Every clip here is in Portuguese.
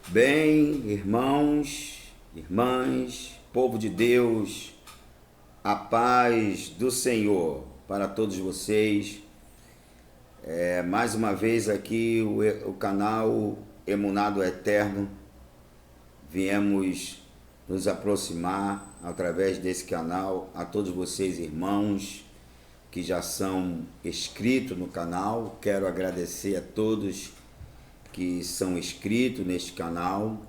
Bem, irmãos, irmãs, povo de Deus, a paz do Senhor para todos vocês. Mais uma vez aqui o canal Emunado Eterno. Viemos nos aproximar através desse canal a todos vocês, irmãos, que já são inscritos no canal. Quero agradecer a todos que são inscritos neste canal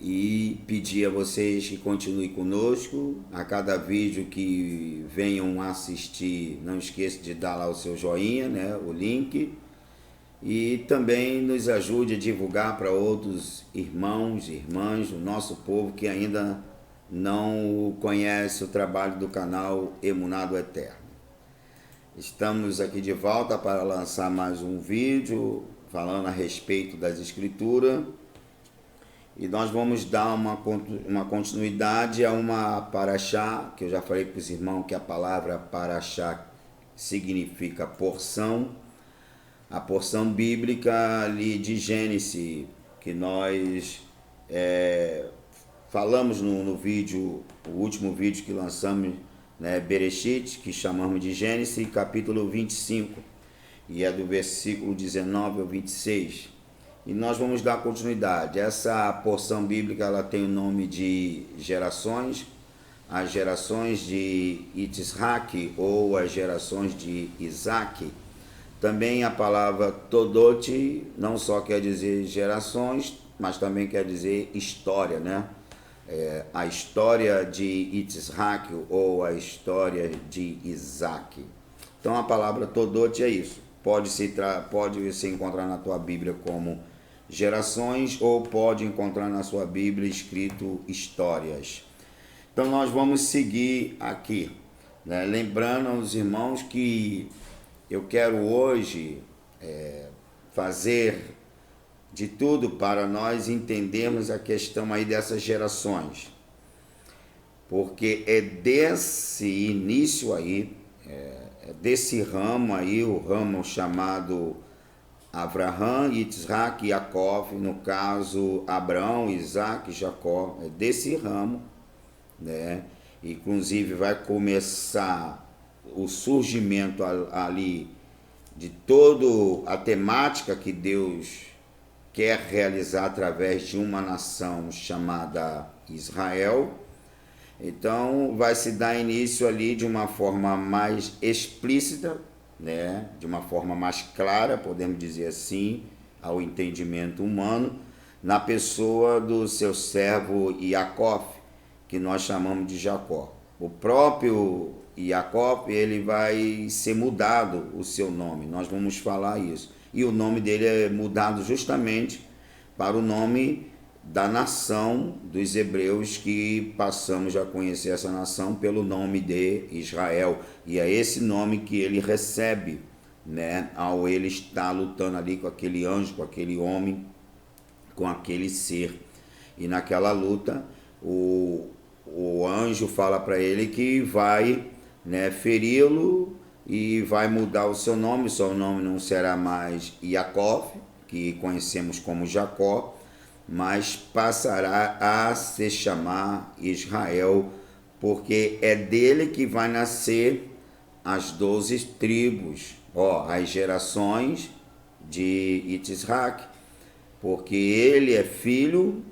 e pedir a vocês que continuem conosco. A cada vídeo que venham assistir, não esqueça de dar lá o seu joinha, né, o link, e também nos ajude a divulgar para outros irmãos e irmãs do nosso povo que ainda não conhece o trabalho do canal Emunado Eterno. Estamos aqui de volta para lançar mais um vídeo falando a respeito das escrituras, e nós vamos dar uma continuidade a uma paraxá, que eu já falei para os irmãos que a palavra paraxá significa porção, a porção bíblica ali de Gênesis, que nós falamos no vídeo, o último vídeo que lançamos, né, Bereshit, que chamamos de Gênesis, capítulo 25, e é do versículo 19 ao 26. E nós vamos dar continuidade. Essa porção bíblica ela tem o nome de gerações, as gerações de Yitzhak ou as gerações de Isaac. Também a palavra Todot não só quer dizer gerações, mas também quer dizer história, né? A história de Yitzhak ou a história de Isaac. Então a palavra Todot é isso. Pode se encontrar na tua Bíblia como gerações ou pode encontrar na sua Bíblia escrito histórias. Então nós vamos seguir aqui, né? Lembrando aos irmãos que eu quero hoje fazer de tudo para nós entendermos a questão aí dessas gerações, porque é desse início aí, desse ramo aí, o ramo chamado Abraham, Yitzhak e Jacó, no caso Abraão, Isaac e Jacó, é desse ramo, né? Inclusive vai começar o surgimento ali de toda a temática que Deus quer realizar através de uma nação chamada Israel. Então vai se dar início ali de uma forma mais explícita, né? De uma forma mais clara, podemos dizer assim, ao entendimento humano, na pessoa do seu servo Jacó, que nós chamamos de Jacó. O próprio Jacó, ele vai ser mudado o seu nome, nós vamos falar isso. E o nome dele é mudado justamente para o nome da nação dos hebreus, que passamos a conhecer essa nação pelo nome de Israel. E é esse nome que ele recebe, né, ao ele estar lutando ali com aquele anjo, com aquele homem, com aquele ser. E naquela luta, o anjo fala para ele que vai, né, feri-lo e vai mudar o seu nome não será mais Jacó, que conhecemos como Jacó, mas passará a se chamar Israel, porque é dele que vai nascer as 12 tribos, as gerações de Yitzhak, porque ele é filho,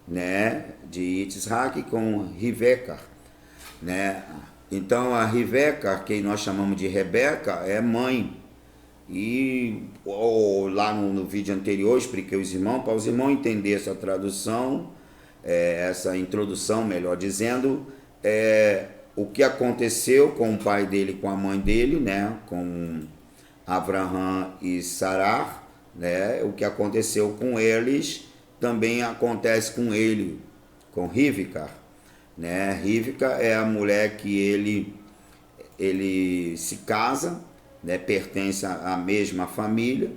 né, de Yitzhak com Riveca, né? Então a Riveca, que nós chamamos de Rebeca, é mãe. E lá no vídeo anterior eu expliquei aos irmãos, para os irmãos entenderem essa tradução, essa introdução, melhor dizendo, o que aconteceu com o pai dele, com a mãe dele, né, com Abraham e Sarar, né, o que aconteceu com eles também acontece com ele, com Rivka, né? Rivka é a mulher que ele se casa, né, pertence à mesma família.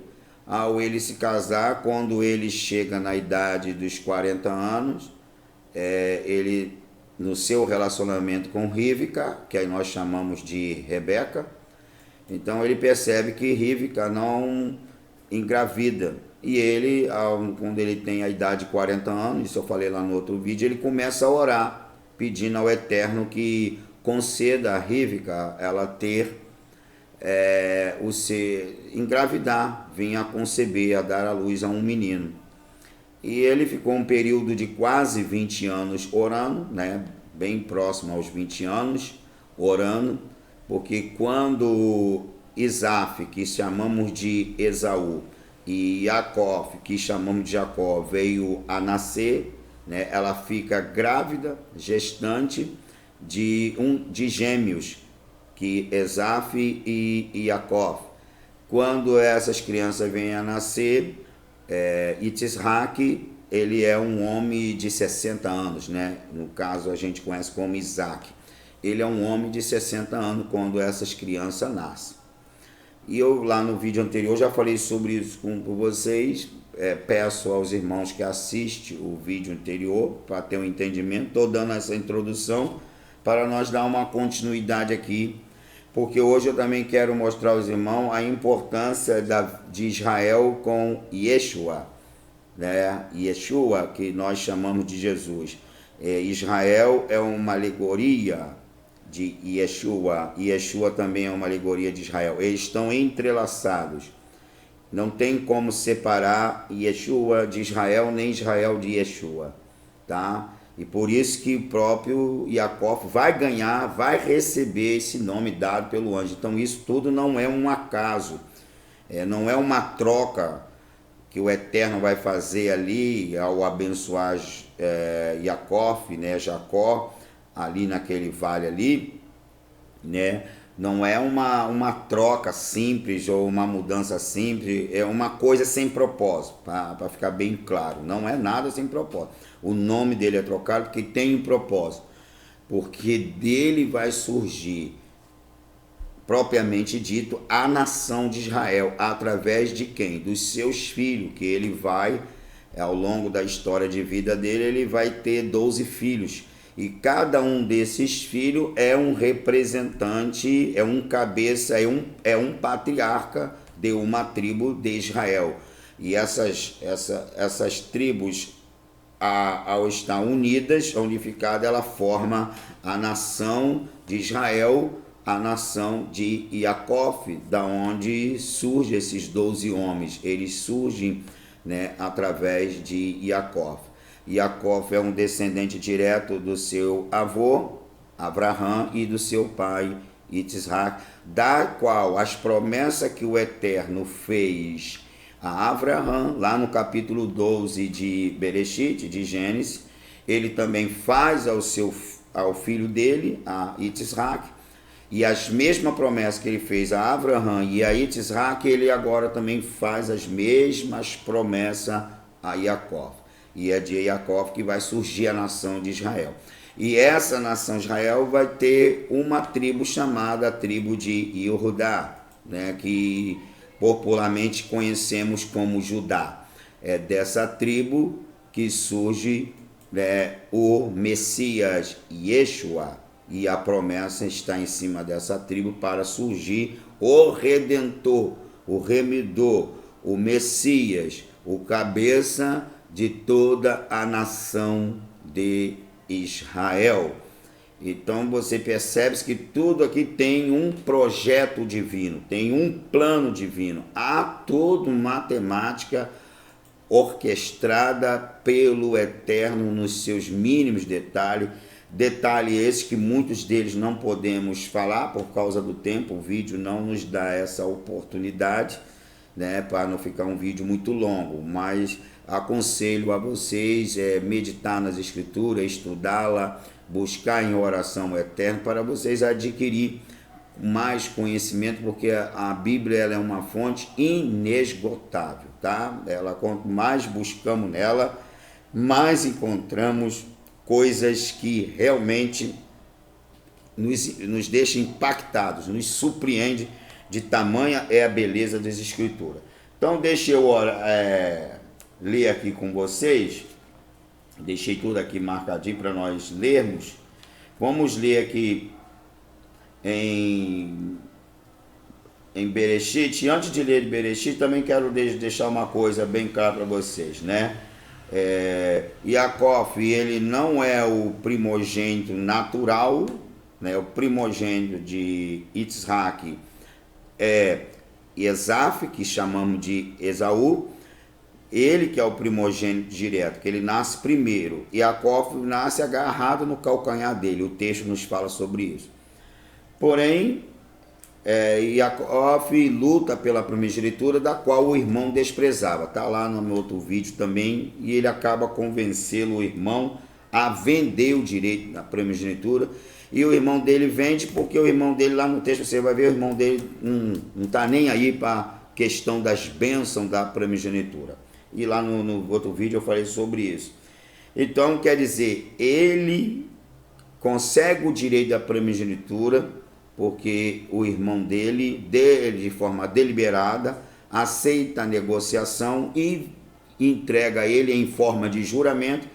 Ao ele se casar, quando ele chega na idade dos 40 anos, ele, no seu relacionamento com Rivka, que aí nós chamamos de Rebeca, então ele percebe que Rivka não engravida, e ele, quando ele tem a idade de 40 anos, isso eu falei lá no outro vídeo, ele começa a orar, pedindo ao Eterno que conceda a Rivka ela ter engravidar, vir a conceber, a dar à luz a um menino. E ele ficou um período de quase 20 anos orando, né, bem próximo aos 20 anos, orando, porque quando Isaf, que chamamos de Esaú, e Jacó, que chamamos de Jacó, veio a nascer, né, ela fica grávida, gestante de gêmeos, que Esaf e Jacó. Quando essas crianças vêm a nascer, Yitzhak, ele é um homem de 60 anos, né? No caso a gente conhece como Isaac. Ele é um homem de 60 anos quando essas crianças nascem. E eu lá no vídeo anterior já falei sobre isso com vocês. Peço aos irmãos que assistem o vídeo anterior para ter um entendimento. Estou dando essa introdução para nós dar uma continuidade aqui, porque hoje eu também quero mostrar aos irmãos a importância de Israel com Yeshua, né? Yeshua, que nós chamamos de Jesus. Israel é uma alegoria de Yeshua, e Yeshua também é uma alegoria de Israel. Eles estão entrelaçados. Não tem como separar Yeshua de Israel, nem Israel de Yeshua, tá? E por isso que o próprio Jacó vai ganhar, vai receber esse nome dado pelo anjo. Então isso tudo não é um acaso, não é uma troca que o Eterno vai fazer ali ao abençoar Jacó, ali naquele vale ali, né? Não é uma troca simples ou uma mudança simples, é uma coisa sem propósito, para ficar bem claro. Não é nada sem propósito. O nome dele é trocado porque tem um propósito, porque dele vai surgir, propriamente dito, a nação de Israel, através de quem? Dos seus filhos, que ele vai, ao longo da história de vida dele, ele vai ter 12 filhos. E cada um desses filhos é um representante, é um cabeça, é um patriarca de uma tribo de Israel. E essas tribos, ao estar unidas, unificadas, ela forma a nação de Israel, a nação de Jacó, da onde surgem esses 12 homens. Eles surgem, né, através de Jacó. Jacó é um descendente direto do seu avô, Abraão, e do seu pai, Yitzhak, da qual as promessas que o Eterno fez a Abraão, lá no capítulo 12 de Bereshit, de Gênesis, ele também faz ao filho dele, a Yitzhak, e as mesmas promessas que ele fez a Abraão e a Yitzhak, ele agora também faz as mesmas promessas a Jacó. E é de Jacó que vai surgir a nação de Israel. E essa nação de Israel vai ter uma tribo chamada a tribo de Yehudá, né, que popularmente conhecemos como Judá. É dessa tribo que surge, né, o Messias Yeshua, e a promessa está em cima dessa tribo para surgir o Redentor, o Remidor, o Messias, o cabeça de toda a nação de Israel. Então você percebe que tudo aqui tem um projeto divino, tem um plano divino. Há toda uma matemática orquestrada pelo Eterno nos seus mínimos detalhes. Detalhe esse que muitos deles não podemos falar por causa do tempo, o vídeo não nos dá essa oportunidade, né, para não ficar um vídeo muito longo, mas aconselho a vocês meditar nas escrituras, estudá-la, buscar em oração eterna para vocês adquirir mais conhecimento, porque a Bíblia ela é uma fonte inesgotável, tá? Quanto mais buscamos nela, mais encontramos coisas que realmente nos deixam impactados, nos surpreende de tamanha é a beleza das escrituras. Então deixa eu ler aqui com vocês, deixei tudo aqui marcadinho para nós lermos. Vamos ler aqui em em Bereshit. E antes de ler de Bereshit, também quero deixar uma coisa bem clara para vocês, né? Yaakov, ele não é o primogênito natural, né? O primogênito de Yitzhak é Esaf, que chamamos de Esaú. Ele que é o primogênito direto, que ele nasce primeiro. Yaakov nasce agarrado no calcanhar dele. O texto nos fala sobre isso. Porém, Yaakov luta pela primogenitura, da qual o irmão desprezava. Está lá no meu outro vídeo também. E ele acaba convencendo o irmão a vender o direito da primogenitura. E o irmão dele vende, porque o irmão dele, lá no texto você vai ver, o irmão dele não está nem aí para a questão das bênçãos da primogenitura. E lá no outro vídeo eu falei sobre isso. Então, quer dizer, ele consegue o direito da primogenitura, porque o irmão dele, de forma deliberada, aceita a negociação e entrega ele em forma de juramento,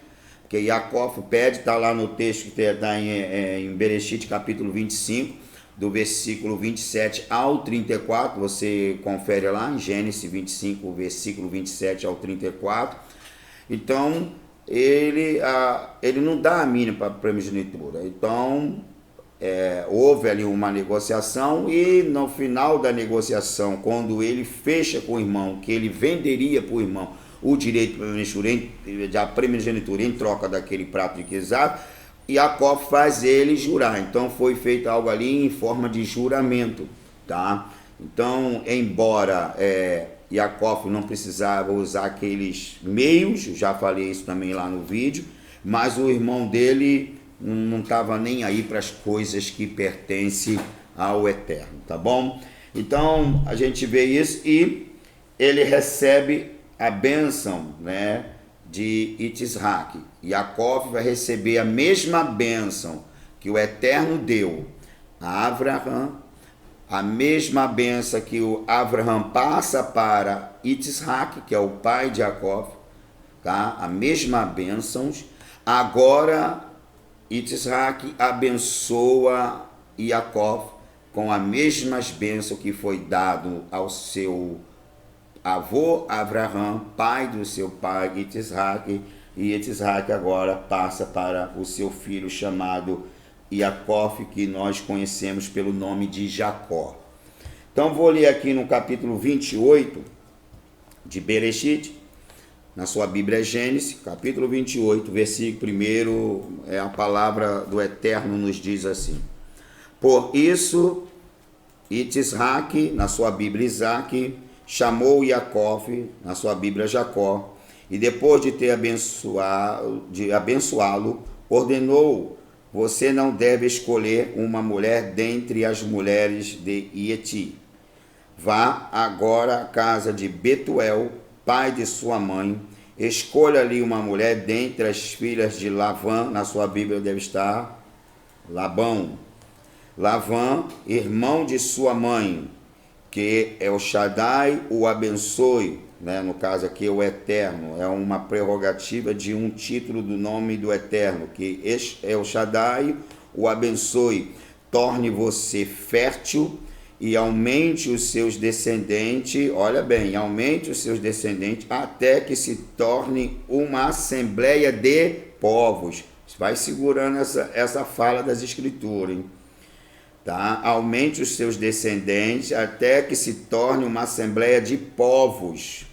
que Yaakov pede, está lá no texto que está em Bereshit, capítulo 25, do versículo 27 ao 34, você confere lá em Gênesis 25, versículo 27 ao 34. Então, ele não dá a mínima para a primogenitura. Então, houve ali uma negociação e no final da negociação, quando ele fecha com o irmão, que ele venderia para o irmão o direito da primogenitura em troca daquele prato de quesado, Yaakov faz ele jurar. Então foi feito algo ali em forma de juramento, tá? Então, embora Yaakov não precisava usar aqueles meios, já falei isso também lá no vídeo, mas o irmão dele não estava nem aí para as coisas que pertencem ao Eterno, tá bom? Então a gente vê isso e ele recebe a bênção, né, de Yitzhak. Yaakov vai receber a mesma bênção que o Eterno deu a Avraham, a mesma bênção que o Avraham passa para Yitzhak, que é o pai de Yaakov, tá? A mesma bênção. Agora Yitzhak abençoa Yaakov com as mesmas bênçãos que foi dado ao seu avô Avraham, pai do seu pai Yitzhak, e Yitzhak agora passa para o seu filho chamado Yaakov, que nós conhecemos pelo nome de Jacó. Então vou ler aqui no capítulo 28 de Bereshit, na sua Bíblia Gênesis, capítulo 28, versículo 1, a palavra do Eterno nos diz assim: Por isso, Yitzhak, na sua Bíblia Isaac, chamou Yaakov, na sua Bíblia Jacó, e depois de ter abençoá-lo, ordenou: você não deve escolher uma mulher dentre as mulheres de Ieti. Vá agora à casa de Betuel, pai de sua mãe, escolha ali uma mulher dentre as filhas de Lavã, na sua Bíblia deve estar Labão. Lavã, irmão de sua mãe, que El Shaddai o abençoe, né? No caso aqui o Eterno, é uma prerrogativa de um título do nome do Eterno, que El Shaddai o abençoe, torne você fértil e aumente os seus descendentes, olha bem, aumente os seus descendentes até que se torne uma assembleia de povos. Vai segurando essa fala das Escrituras, hein? Tá? Aumente os seus descendentes até que se torne uma assembleia de povos,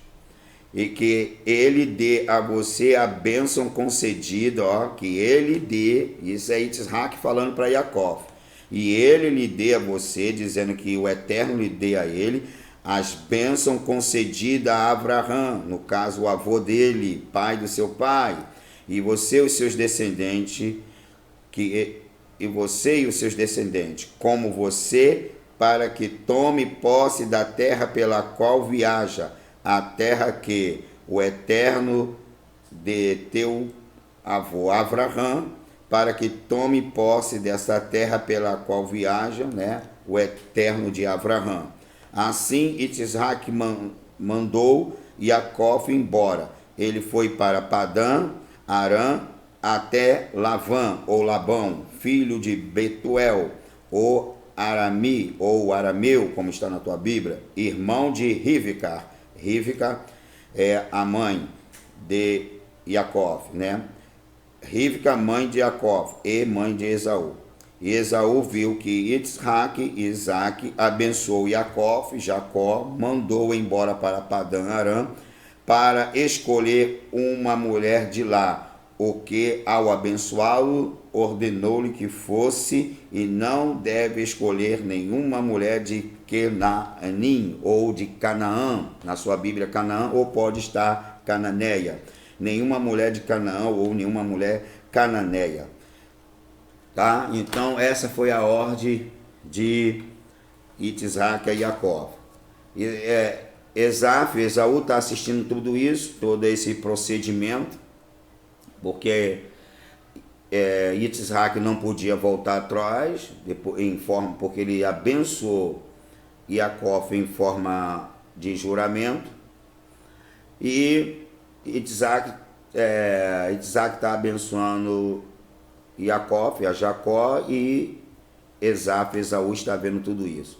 e que ele dê a você a bênção concedida, que ele dê, isso é Yitzhak falando para Yaakov, e ele lhe dê a você, dizendo que o Eterno lhe dê a ele as bênçãos concedidas a Avraham, no caso o avô dele, pai do seu pai, e você e os seus descendentes, e você e os seus descendentes, como você, para que tome posse da terra pela qual viaja, a terra que o Eterno de teu avô Avraham, para que tome posse dessa terra pela qual viaja, né, o Eterno de Avraham. Assim, Yitzhak mandou Yaakov embora. Ele foi para Padã, Arã, até Lavã, ou Labão, filho de Betuel, o Arami, ou arameu, como está na tua Bíblia, irmão de Rivca. Rivca é a mãe de Jacó, né? Rivca, mãe de Jacó e mãe de Esaú. E Esaú viu que Isaac abençoou Jacó. Jacó mandou embora para Padã Arã para escolher uma mulher de lá, o que, ao abençoá-lo, ordenou-lhe que fosse, e não deve escolher nenhuma mulher de Cananim ou de Canaã, na sua Bíblia Canaã, ou pode estar Cananeia, nenhuma mulher de Canaã ou nenhuma mulher cananeia. Tá? Então essa foi a ordem de Isaac e Jacó. Esaú está assistindo tudo isso, todo esse procedimento, porque Isaac não podia voltar atrás, porque ele abençoou Jacó em forma de juramento, e Isaac está abençoando Jacó, e Esaú está vendo tudo isso.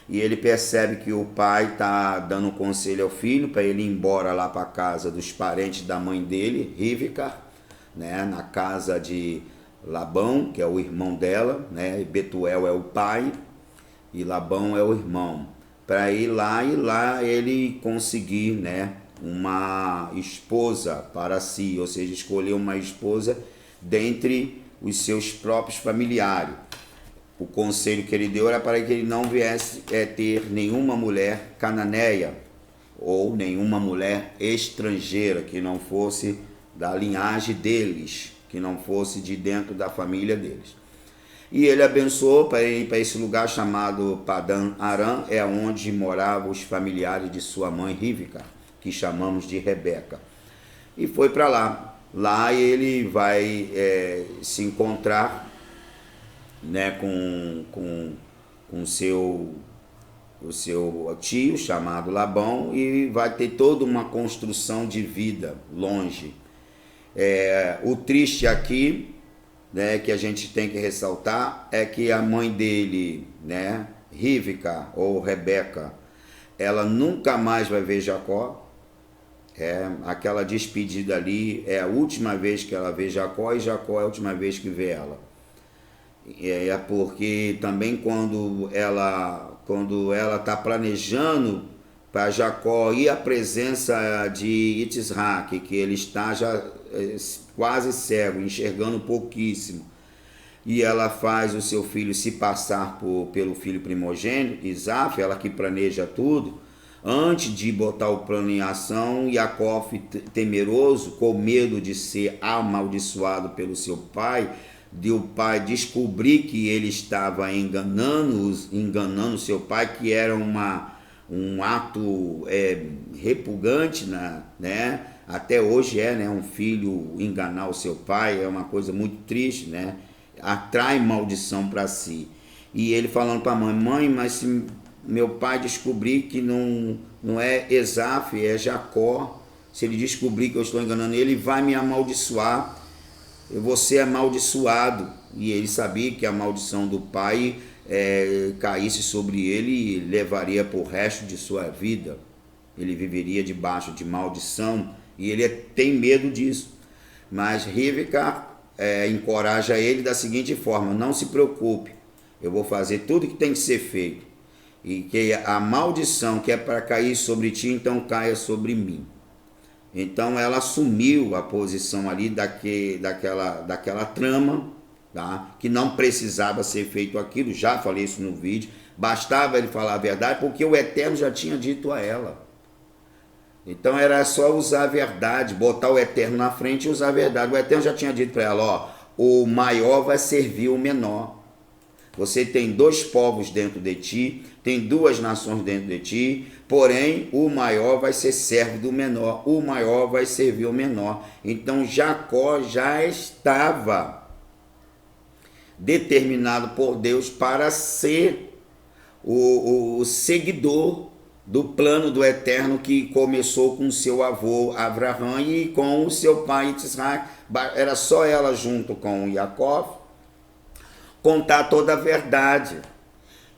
E ele percebe que o pai está dando conselho ao filho para ele ir embora lá para a casa dos parentes da mãe dele, Rivca, né, na casa de Labão, que é o irmão dela, né, e Betuel é o pai e Labão é o irmão, para ir lá e lá ele conseguir, né, uma esposa para si, ou seja, escolher uma esposa dentre os seus próprios familiares. O conselho que ele deu era para que ele não viesse ter nenhuma mulher cananeia ou nenhuma mulher estrangeira que não fosse da linhagem deles, que não fosse de dentro da família deles. E ele abençoou para ir para esse lugar chamado Padã Arã, é onde moravam os familiares de sua mãe Rivca, que chamamos de Rebeca. E foi para lá. Lá ele vai se encontrar, né, com o seu tio chamado Labão, e vai ter toda uma construção de vida longe. O triste aqui, né, que a gente tem que ressaltar, é que a mãe dele, né, Rivca ou Rebeca, ela nunca mais vai ver Jacó. Aquela despedida ali é a última vez que ela vê Jacó, e Jacó é a última vez que vê ela. Porque também quando ela está planejando para Jacó ir à presença de Isaac, que ele está já quase cego, enxergando pouquíssimo, e ela faz o seu filho se passar pelo filho primogênito, Isaac, ela que planeja tudo. Antes de botar o plano em ação, Jacó, temeroso, com medo de ser amaldiçoado pelo seu pai, de o pai descobrir que ele estava enganando seu pai, que era um ato repugnante, né? Até hoje né? Um filho enganar o seu pai é uma coisa muito triste, né? Atrai maldição para si. E ele falando para a mãe, mas se meu pai descobrir que não é Esaf, é Jacó, se ele descobrir que eu estou enganando ele, vai me amaldiçoar, eu vou ser amaldiçoado. E ele sabia que a maldição do pai caísse sobre ele e levaria para o resto de sua vida. Ele viveria debaixo de maldição, e ele tem medo disso. Mas Rivca encoraja ele da seguinte forma: não se preocupe, eu vou fazer tudo que tem que ser feito, e que a maldição que é para cair sobre ti, então caia sobre mim. Então ela assumiu a posição ali daquela trama, tá? Que não precisava ser feito aquilo, já falei isso no vídeo, bastava ele falar a verdade, porque o Eterno já tinha dito a ela. Então era só usar a verdade, botar o Eterno na frente e usar a verdade. O Eterno já tinha dito para ela, o maior vai servir o menor. Você tem 2 povos dentro de ti, tem 2 nações dentro de ti, porém o maior vai ser servo do menor, o maior vai servir o menor. Então Jacó já estava determinado por Deus para ser o seguidor do plano do Eterno, que começou com seu avô Abraão e com o seu pai Isaac. Era só ela junto com Jacó contar toda a verdade.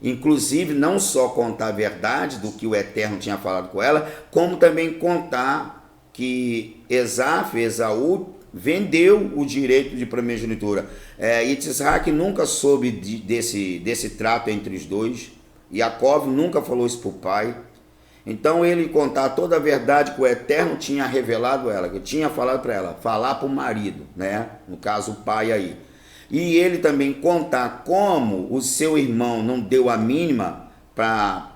Inclusive, não só contar a verdade do que o Eterno tinha falado com ela, como também contar que Esaú vendeu o direito de primogenitura. Yitzhak nunca soube desse trato entre os dois. Yaakov nunca falou isso para o pai. Então ele contar toda a verdade que o Eterno tinha revelado a ela, que tinha falado para ela, falar para o marido, né? No caso o pai aí. E ele também contar como o seu irmão não deu a mínima para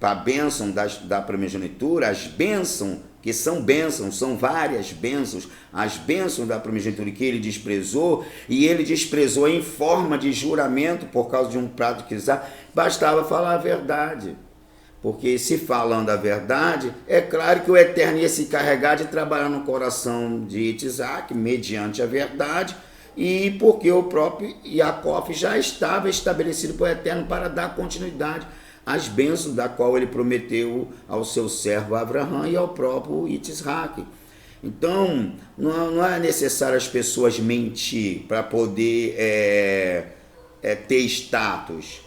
a bênção da primogenitura, as bênçãos, que são bênçãos, são várias bênçãos, as bênçãos da primogenitura que ele desprezou, e ele desprezou em forma de juramento por causa de um prato que bastava falar a verdade. Porque se falando a verdade, é claro que o Eterno ia se encarregar de trabalhar no coração de Yitzhak, mediante a verdade, e porque o próprio Yaakov já estava estabelecido por Eterno para dar continuidade às bênçãos da qual ele prometeu ao seu servo Abraão e ao próprio Yitzhak. Então, não é necessário as pessoas mentir para poder ter status.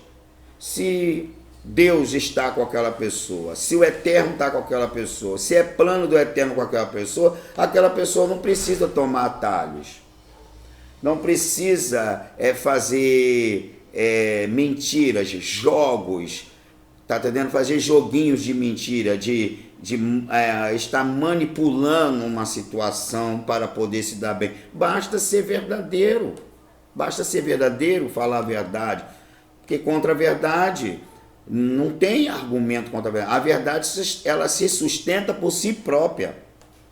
Se Deus está com aquela pessoa, se o Eterno está com aquela pessoa, se é plano do Eterno com aquela pessoa não precisa tomar atalhos. Não precisa fazer mentiras, jogos, tá entendendo? Fazer joguinhos de mentira, de estar manipulando uma situação para poder se dar bem. Basta ser verdadeiro, falar a verdade, porque contra a verdade não tem argumento contra a verdade. A verdade, ela se sustenta por si própria.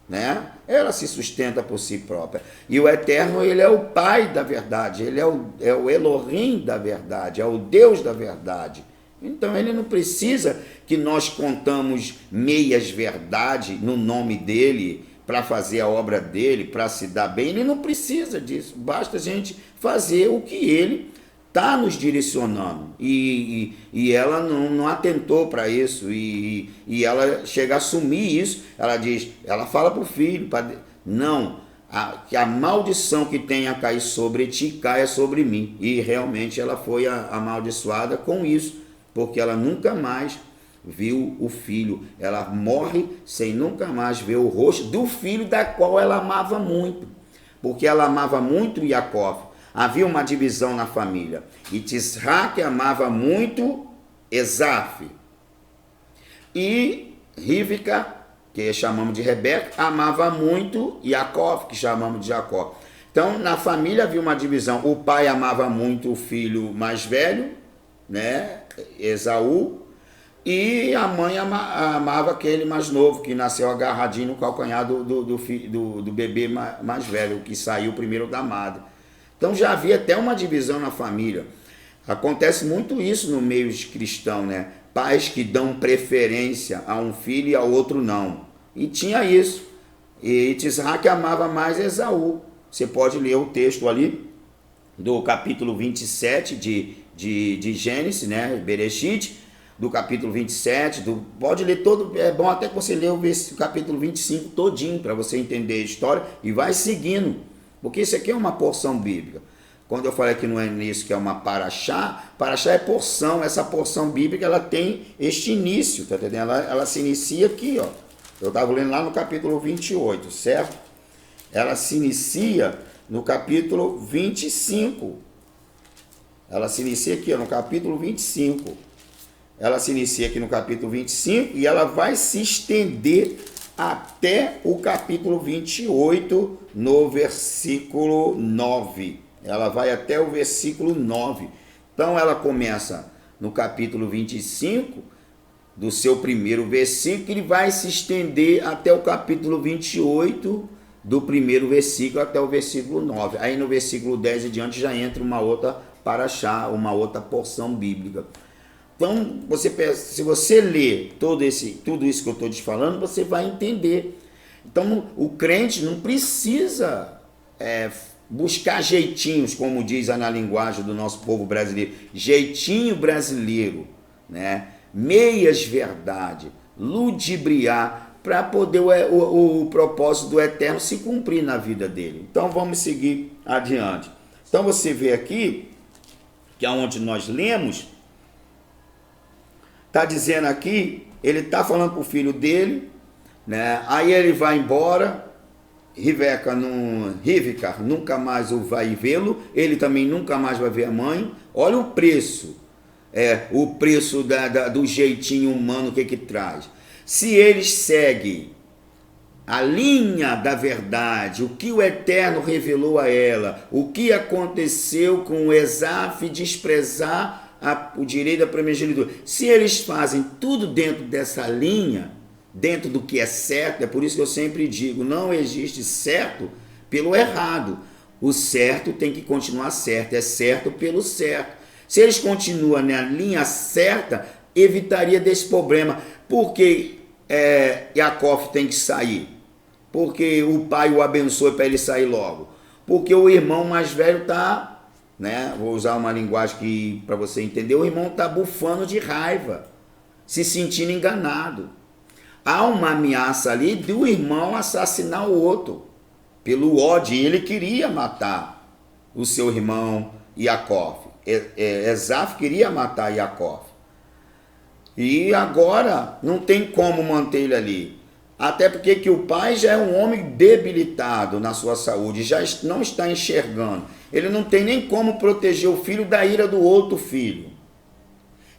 Né? Ela se sustenta por si própria. E o Eterno, ele é o Pai da verdade, ele é o Elohim da verdade, é o Deus da verdade. Então ele não precisa que nós contamos meias verdades no nome dele, para fazer a obra dele, para se dar bem. Ele não precisa disso, basta a gente fazer o que ele está nos direcionando, e ela não atentou para isso, e ela chega a assumir isso. Ela fala para o filho, que a maldição que tenha caído sobre ti caia sobre mim, e realmente ela foi amaldiçoada com isso, porque ela nunca mais viu o filho, ela morre sem nunca mais ver o rosto do filho da qual ela amava muito, porque ela amava muito Yaakov. Havia uma divisão na família. Yitzhak amava muito Esaf. E Rivka, que chamamos de Rebeca, amava muito Yaakov, que chamamos de Jacó. Então, na família havia uma divisão. O pai amava muito o filho mais velho, né, Esaú, e a mãe amava aquele mais novo, que nasceu agarradinho no calcanhar do bebê mais velho, que saiu primeiro da madre. Então já havia até uma divisão na família. Acontece muito isso no meio cristão, né? Pais que dão preferência a um filho e ao outro não. E tinha isso. E Yitzhak amava mais Esaú. Você pode ler o texto ali do capítulo 27 de Gênesis, né? Bereshit, do capítulo 27. Pode ler todo. É bom até que você lê o capítulo 25 todinho, para você entender a história e vai seguindo. Porque isso aqui é uma porção bíblica. Quando eu falei que não é nisso que é uma paraxá é porção. Essa porção bíblica, ela tem este início, tá entendendo? Ela se inicia aqui, ó. Eu estava lendo lá no capítulo 28, certo? Ela se inicia no capítulo 25. Ela se inicia aqui, ó, no capítulo 25. Ela se inicia aqui no capítulo 25 e ela vai se estender até o capítulo 28, no versículo 9. Ela vai até o versículo 9. Então ela começa no capítulo 25, do seu primeiro versículo, e vai se estender até o capítulo 28, do primeiro versículo até o versículo 9. Aí no versículo 10 e diante já entra uma outra paraxá, uma outra porção bíblica. Então, se você ler tudo isso que eu estou te falando, você vai entender. Então, o crente não precisa buscar jeitinhos, como diz na linguagem do nosso povo brasileiro, jeitinho brasileiro, né? Meias verdade, ludibriar, para poder o propósito do Eterno se cumprir na vida dele. Então, vamos seguir adiante. Então, você vê aqui, que é onde nós lemos, está dizendo aqui, ele está falando para o filho dele, né? Aí ele vai embora, Rivka nunca mais vai vê-lo, ele também nunca mais vai ver a mãe. Olha o preço, o preço do jeitinho humano que traz. Se eles seguem a linha da verdade, o que o Eterno revelou a ela, o que aconteceu com o Esaf desprezar o direito da primogenitura, se eles fazem tudo dentro dessa linha, dentro do que é certo, é por isso que eu sempre digo, não existe certo pelo errado. O certo tem que continuar certo, é certo pelo certo. Se eles continuam na linha certa, evitaria desse problema. Porque Jacó tem que sair? Porque o pai o abençoe para ele sair logo? Porque o irmão mais velho está, né? Vou usar uma linguagem que para você entender, o irmão está bufando de raiva, se sentindo enganado. Há uma ameaça ali do irmão assassinar o outro, pelo ódio. Ele queria matar o seu irmão Jacó. Esaf queria matar Jacó. E agora não tem como manter ele ali. Até porque que o pai já é um homem debilitado na sua saúde, já não está enxergando. Ele não tem nem como proteger o filho da ira do outro filho.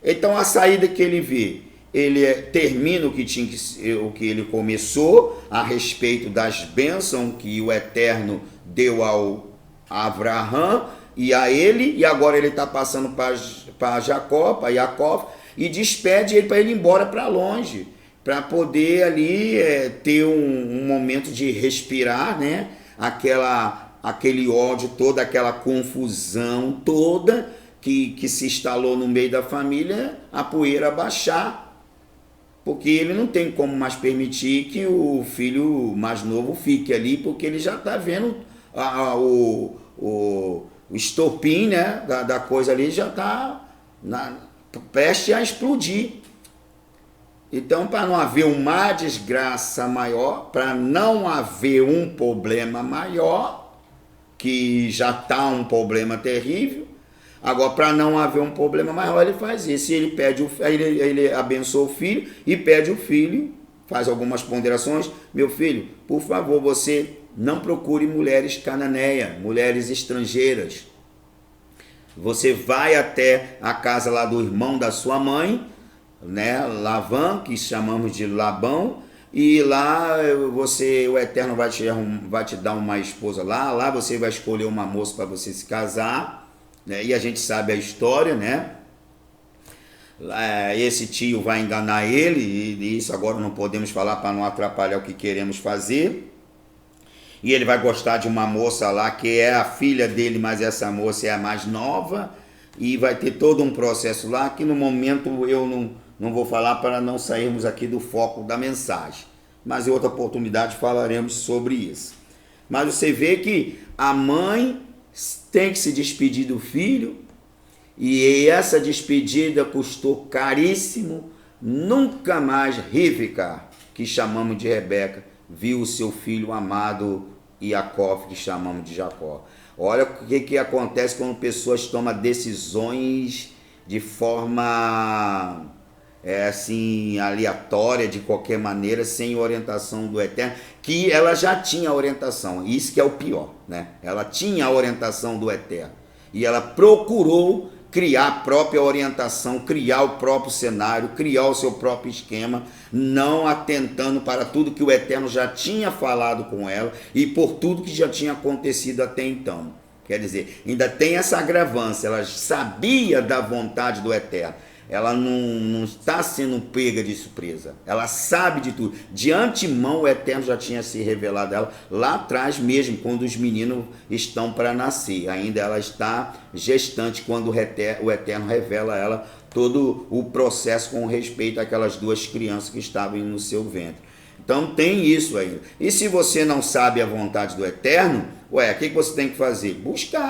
Então a saída que ele vê, ele termina o que ele começou a respeito das bênçãos que o Eterno deu a Abraão e a ele, e agora ele está passando para Jacó, para Jacó, e despede ele para ele ir embora para longe, para poder ali ter um momento de respirar, né? Aquele ódio, toda aquela confusão toda que se instalou no meio da família, a poeira baixar. Porque ele não tem como mais permitir que o filho mais novo fique ali, porque ele já está vendo o estopim, né, da coisa ali, já está prestes a explodir. Então, para não haver uma desgraça maior, para não haver um problema maior, que já está um problema terrível, agora, para não haver um problema maior, ele faz isso. Ele pede ele abençoa o filho e pede o filho, faz algumas ponderações. Meu filho, por favor, você não procure mulheres cananeias, mulheres estrangeiras. Você vai até a casa lá do irmão da sua mãe, né, Lavã, que chamamos de Labão, e lá o Eterno vai te dar uma esposa lá você vai escolher uma moça para você se casar, né, e a gente sabe a história, né? Esse tio vai enganar ele, e isso agora não podemos falar para não atrapalhar o que queremos fazer. E ele vai gostar de uma moça lá que é a filha dele, mas essa moça é a mais nova, e vai ter todo um processo lá que no momento eu não vou falar para não sairmos aqui do foco da mensagem, mas em outra oportunidade falaremos sobre isso. Mas você vê que a mãe tem que se despedir do filho, e essa despedida custou caríssimo. Nunca mais Rivka, que chamamos de Rebeca, viu o seu filho amado Jacó, que chamamos de Jacó. Olha o que acontece quando pessoas tomam decisões de forma assim, aleatória, de qualquer maneira, sem orientação do Eterno, que ela já tinha orientação. Isso que é o pior, né? Ela tinha a orientação do Eterno e ela procurou criar a própria orientação, criar o próprio cenário, criar o seu próprio esquema, não atentando para tudo que o Eterno já tinha falado com ela e por tudo que já tinha acontecido até então. Quer dizer, ainda tem essa agravância, ela sabia da vontade do Eterno, ela não está sendo pega de surpresa, ela sabe de tudo. De antemão o Eterno já tinha se revelado a ela, lá atrás mesmo, quando os meninos estão para nascer. Ainda ela está gestante quando o Eterno revela a ela todo o processo com respeito àquelas duas crianças que estavam no seu ventre. Então tem isso ainda. E se você não sabe a vontade do Eterno, o que você tem que fazer? Busca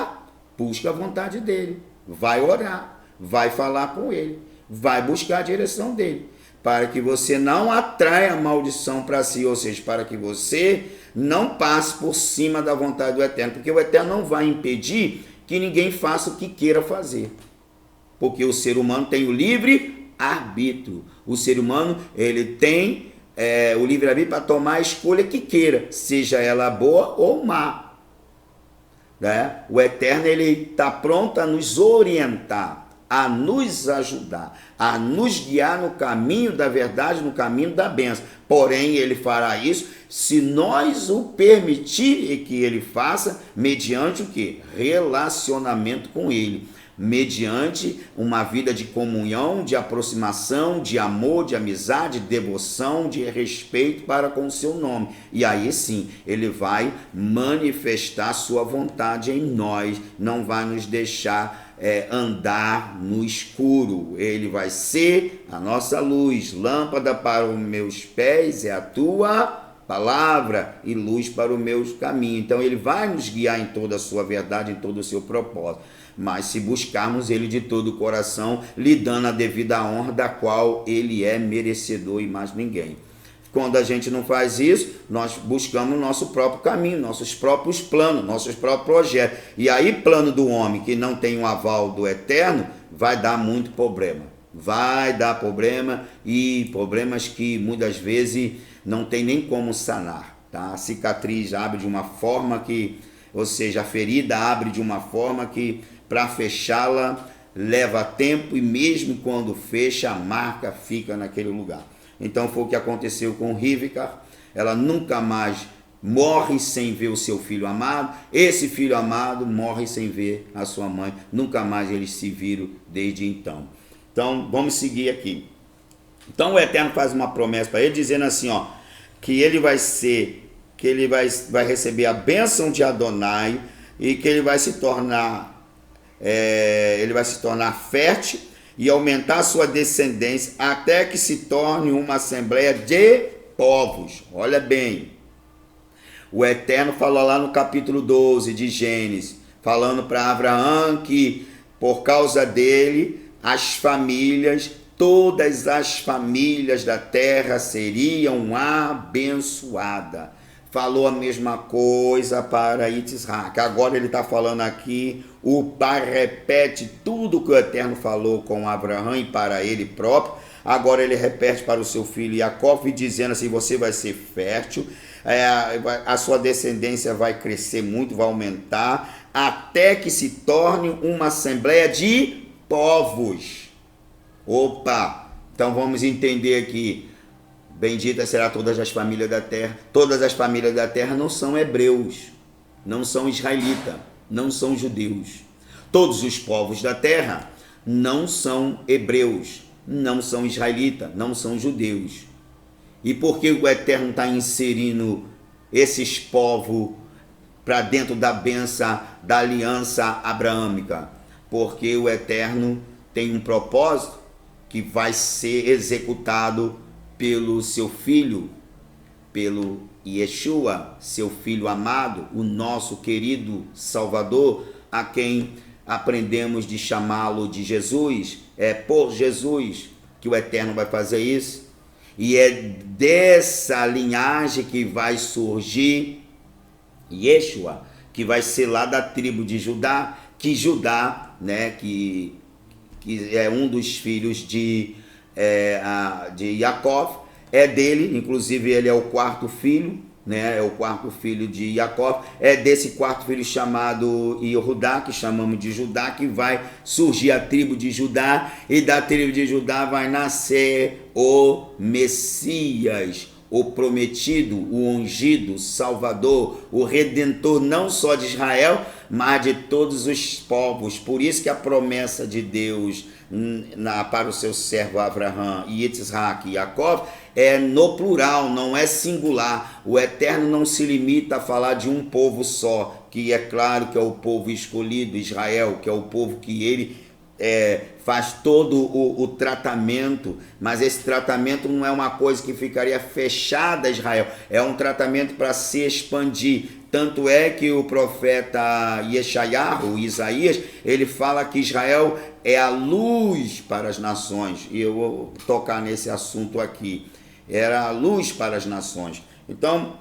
a vontade dele, vai orar, vai falar com ele, vai buscar a direção dele, para que você não atraia a maldição para si, ou seja, para que você não passe por cima da vontade do Eterno, porque o Eterno não vai impedir que ninguém faça o que queira fazer, porque o ser humano tem o livre livre-arbítrio. O ser humano, ele tem o livre-arbítrio para tomar a escolha que queira, seja ela boa ou má. Né? O Eterno, ele está pronto a nos orientar, a nos ajudar, a nos guiar no caminho da verdade, no caminho da bênção. Porém, ele fará isso se nós o permitir que ele faça, mediante o quê? Relacionamento com ele. Mediante uma vida de comunhão, de aproximação, de amor, de amizade, de devoção, de respeito para com o seu nome. E aí sim, ele vai manifestar sua vontade em nós, não vai nos deixar andar no escuro. Ele vai ser a nossa luz, lâmpada para os meus pés é a tua palavra e luz para o meu caminho. Então ele vai nos guiar em toda a sua verdade, em todo o seu propósito. Mas se buscarmos ele de todo o coração, lhe dando a devida honra da qual ele é merecedor e mais ninguém. Quando a gente não faz isso, nós buscamos o nosso próprio caminho, nossos próprios planos, nossos próprios projetos. E aí, plano do homem que não tem o aval do Eterno, vai dar muito problema. Vai dar problema, e problemas que muitas vezes não tem nem como sanar. Tá? A cicatriz abre de uma forma que, ou seja, a ferida abre de uma forma que, para fechá-la, leva tempo, e mesmo quando fecha, a marca fica naquele lugar. Então foi o que aconteceu com Rivka. Ela nunca mais morre sem ver o seu filho amado. Esse filho amado morre sem ver a sua mãe. Nunca mais eles se viram desde então. Então vamos seguir aqui. Então o Eterno faz uma promessa para ele, dizendo assim, ó, que ele vai receber a bênção de Adonai, e que ele vai se tornar fértil e aumentar a sua descendência até que se torne uma assembleia de povos. Olha bem, o Eterno falou lá no capítulo 12 de Gênesis, falando para Abraão que por causa dele as famílias, todas as famílias da terra seriam abençoadas. Falou a mesma coisa para Yitzhak. Agora ele está falando aqui, o pai repete tudo que o Eterno falou com Abraão e para ele próprio. Agora ele repete para o seu filho Jacó, dizendo assim, você vai ser fértil, a sua descendência vai crescer muito, vai aumentar, até que se torne uma assembleia de povos. Opa! Então vamos entender aqui. Bendita será todas as famílias da terra. Todas as famílias da terra não são hebreus, não são israelitas, não são judeus. Todos os povos da terra não são hebreus, não são israelitas, não são judeus. E por que o Eterno está inserindo esses povos para dentro da bênção da aliança abraâmica? Porque o Eterno tem um propósito que vai ser executado pelo seu filho, pelo Yeshua, seu filho amado, o nosso querido Salvador, a quem aprendemos de chamá-lo de Jesus. É por Jesus que o Eterno vai fazer isso, e é dessa linhagem que vai surgir Yeshua, que vai ser lá da tribo de Judá, que Judá, né, que é um dos filhos de Jacó, é dele, inclusive ele é o quarto filho, né? É o quarto filho de Jacó, é desse quarto filho chamado Yehudá, que chamamos de Judá, que vai surgir a tribo de Judá, e da tribo de Judá vai nascer o Messias, o prometido, o ungido, o Salvador, o Redentor, não só de Israel, mas de todos os povos. Por isso que a promessa de Deus para o seu servo Abraão, Yitzhak e Jacó é no plural, não é singular. O Eterno não se limita a falar de um povo só, que é claro que é o povo escolhido, Israel, que é o povo que ele faz todo o tratamento, mas esse tratamento não é uma coisa que ficaria fechada a Israel, é um tratamento para se expandir. Tanto é que o profeta Yeshayahu, Isaías, ele fala que Israel é a luz para as nações, e eu vou tocar nesse assunto aqui. Era a luz para as nações. Então,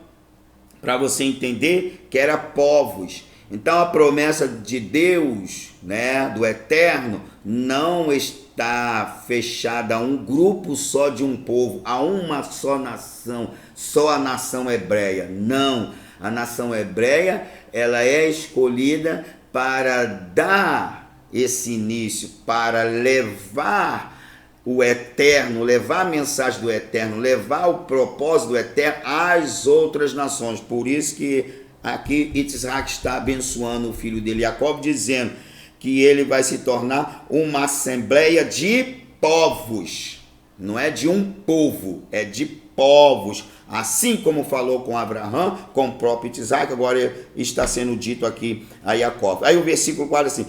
para você entender que era povos. Então a promessa de Deus, né, do Eterno, não está fechada a um grupo só de um povo, a uma só nação, só a nação hebreia. Não, a nação hebreia, ela é escolhida para dar esse início, para levar o eterno, levar a mensagem do eterno, levar o propósito do eterno às outras nações. Por isso que aqui Yitzhak está abençoando o filho dele, Jacob, dizendo que ele vai se tornar uma assembleia de povos. Não é de um povo, é de povos. Assim como falou com Abraão, com o próprio Yitzhak, agora está sendo dito aqui a Jacob. Aí o versículo 4 assim: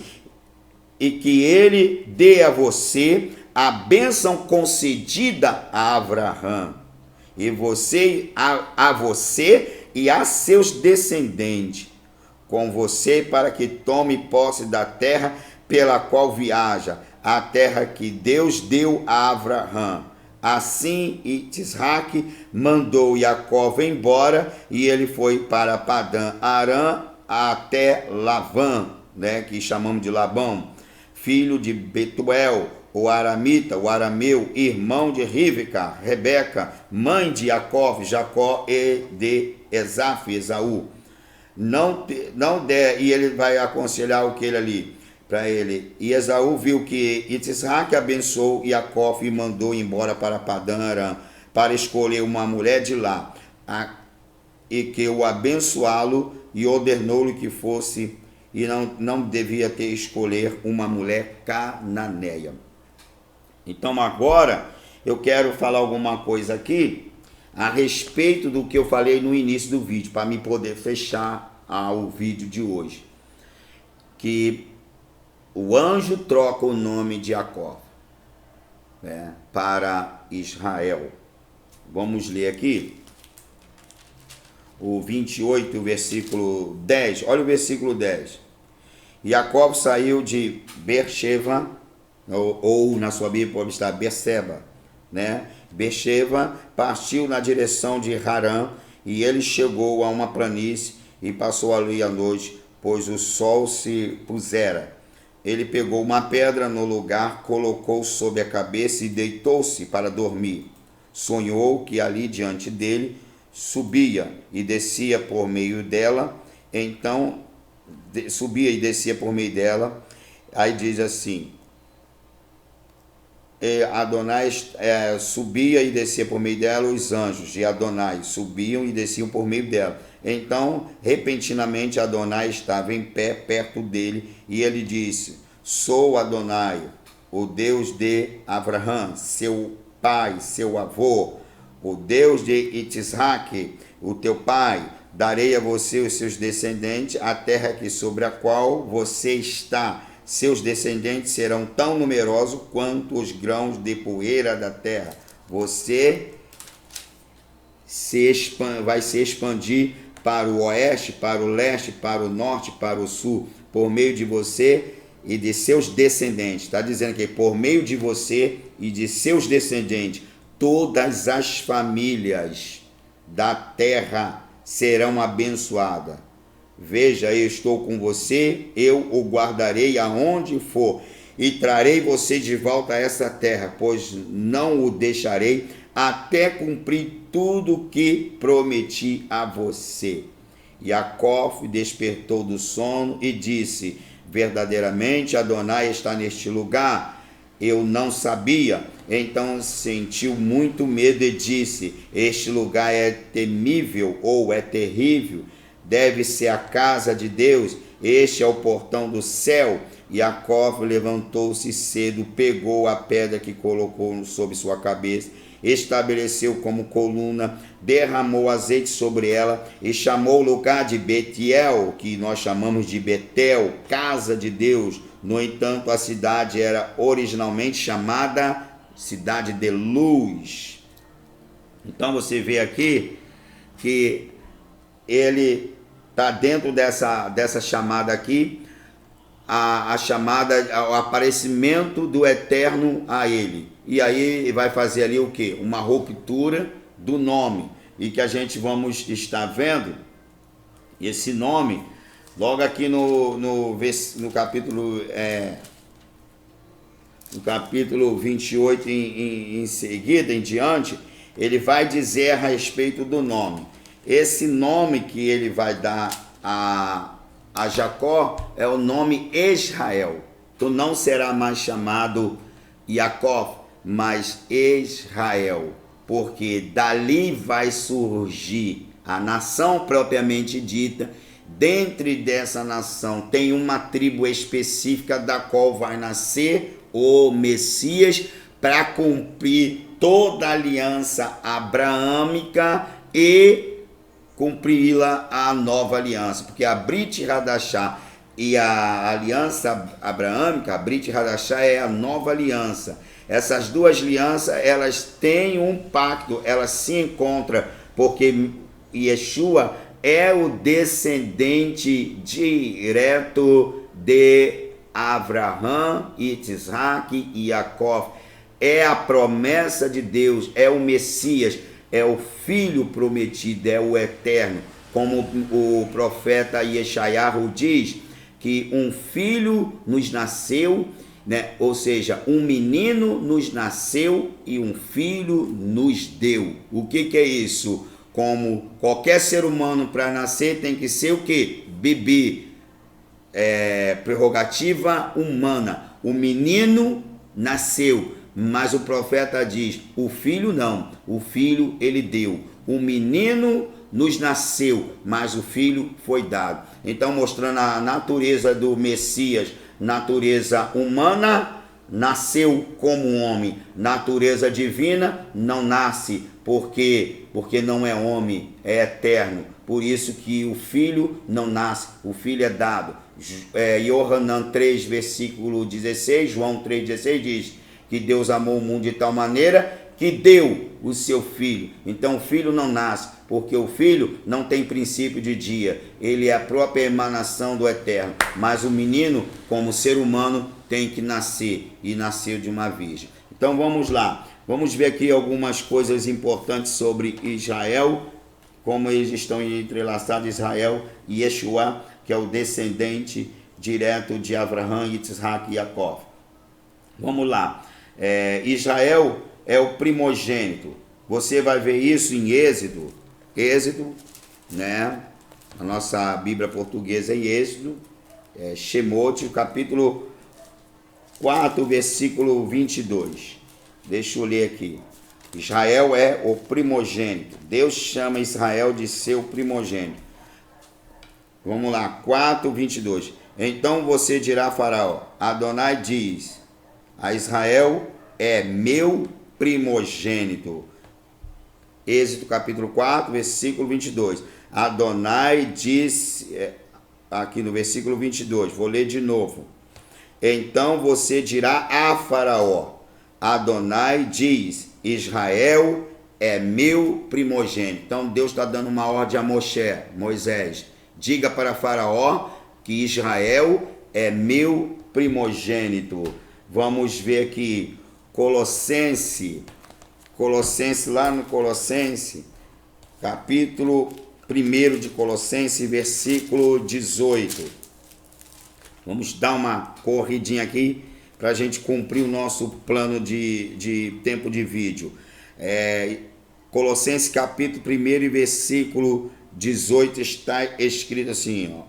e que ele dê a você a bênção concedida a Abraão, e você a você e a seus descendentes, com você, para que tome posse da terra pela qual viaja, a terra que Deus deu a Abraão. Assim Yitzhak mandou Jacó embora, e ele foi para Padã Arã até Labã, né, que chamamos de Labão, filho de Betuel, o aramita, o arameu, irmão de Rivca, Rebeca, mãe de Jacó e de Esaú. E ele vai aconselhar o que ele ali para ele. E Esaú viu que Yitzhak abençoou Jacó e mandou embora para Padã Arã, para escolher uma mulher de lá, e que o abençoá-lo, e ordenou-lhe que fosse, e não devia ter escolher uma mulher cananeia. Então agora eu quero falar alguma coisa aqui a respeito do que eu falei no início do vídeo, para me poder fechar o vídeo de hoje. Que o anjo troca o nome de Jacó, né, para Israel. Vamos ler aqui o 28, o versículo 10. Olha o versículo 10. Jacó saiu de Beersheba, ou na sua Bíblia pode estar Berseba, né? Beersheba partiu na direção de Harã, e ele chegou a uma planície e passou ali a noite, pois o sol se pusera. Ele pegou uma pedra no lugar, colocou sobre a cabeça e deitou-se para dormir. Sonhou que ali diante dele subia e descia por meio dela. Então subia e descia por meio dela. Aí diz assim: Adonai subia e descia por meio dela, os anjos de Adonai subiam e desciam por meio dela. Então, repentinamente, Adonai estava em pé perto dele, e ele disse: sou Adonai, o Deus de Abraão, seu pai, seu avô, o Deus de Yitzhak, o teu pai. Darei a você e os seus descendentes a terra sobre a qual você está. Seus descendentes serão tão numerosos quanto os grãos de poeira da terra. Você vai se expandir para o oeste, para o leste, para o norte, para o sul, por meio de você e de seus descendentes. Está dizendo que por meio de você e de seus descendentes, todas as famílias da terra serão abençoadas. Veja, eu estou com você, eu o guardarei aonde for, e trarei você de volta a essa terra, pois não o deixarei até cumprir tudo o que prometi a você. Jacó despertou do sono e disse: verdadeiramente Adonai está neste lugar. Eu não sabia. Então sentiu muito medo e disse: este lugar é temível, ou é terrível. Deve ser a casa de Deus. Este é o portão do céu. Jacó levantou-se cedo, pegou a pedra que colocou sobre sua cabeça, estabeleceu como coluna, derramou azeite sobre ela e chamou o lugar de Betiel, que nós chamamos de Betel, casa de Deus. No entanto, a cidade era originalmente chamada Cidade de Luz. Então você vê aqui que ele está dentro dessa chamada aqui, a chamada, o aparecimento do Eterno a ele. E aí vai fazer ali o quê? Uma ruptura do nome. E que a gente vamos estar vendo esse nome logo aqui no capítulo no capítulo 28 em seguida, em diante, ele vai dizer a respeito do nome. Esse nome que ele vai dar a Jacó é o nome Israel. Tu não será mais chamado Jacó, mas Israel, porque dali vai surgir a nação propriamente dita. Dentre dessa nação tem uma tribo específica da qual vai nascer o Messias para cumprir toda a aliança abraâmica e cumpri-la a nova aliança, porque a Brit Hadashah e a aliança abraâmica, a Brit Hadashah é a nova aliança. Essas duas alianças, elas têm um pacto, elas se encontram, porque Yeshua é o descendente direto de Abraão, Isaac e Jacó. É a promessa de Deus, é o Messias, é o Filho prometido, é o Eterno. Como o profeta Yeshayahu diz, que um filho nos nasceu, né? Ou seja, um menino nos nasceu e um filho nos deu. O que é isso? Como qualquer ser humano para nascer tem que ser o quê? Bebê. Prerrogativa humana. O menino nasceu, mas o profeta diz, o filho não. O filho ele deu. O menino nos nasceu, mas o filho foi dado. Então, mostrando a natureza do Messias, natureza humana, nasceu como um homem. Natureza divina, não nasce. Por quê? Porque não é homem, é eterno. Por isso que o filho não nasce, o filho é dado. Yohanan 3, versículo 16, João 3,16 diz que Deus amou o mundo de tal maneira que deu o seu filho. Então o filho não nasce, porque o filho não tem princípio de dia, ele é a própria emanação do eterno. Mas o menino, como ser humano, tem que nascer, e nasceu de uma virgem. Então vamos lá, vamos ver aqui algumas coisas importantes sobre Israel, como eles estão entrelaçados, Israel e Yeshua, que é o descendente direto de Abraão, Isaac e Jacó. Vamos lá, Israel é o primogênito. Você vai ver isso em Êxodo, né? A nossa Bíblia portuguesa é em Êxodo, Shemot, capítulo 4, versículo 22. Deixa eu ler aqui. Israel é o primogênito. Deus chama Israel de seu primogênito. Vamos lá, 4, 22. Então você dirá a Faraó, Adonai diz, a Israel é meu primogênito. Êxodo capítulo 4, versículo 22. Adonai diz, aqui no versículo 22, vou ler de novo. Então você dirá a Faraó, Adonai diz, Israel é meu primogênito. Então Deus está dando uma ordem a Moisés. Diga para Faraó que Israel é meu primogênito. Vamos ver aqui, Colossenses, lá no Colossenses, capítulo 1 de Colossenses, versículo 18. Vamos dar uma corridinha aqui para a gente cumprir o nosso plano de tempo de vídeo. Colossenses capítulo 1 e versículo 18 está escrito assim, ó.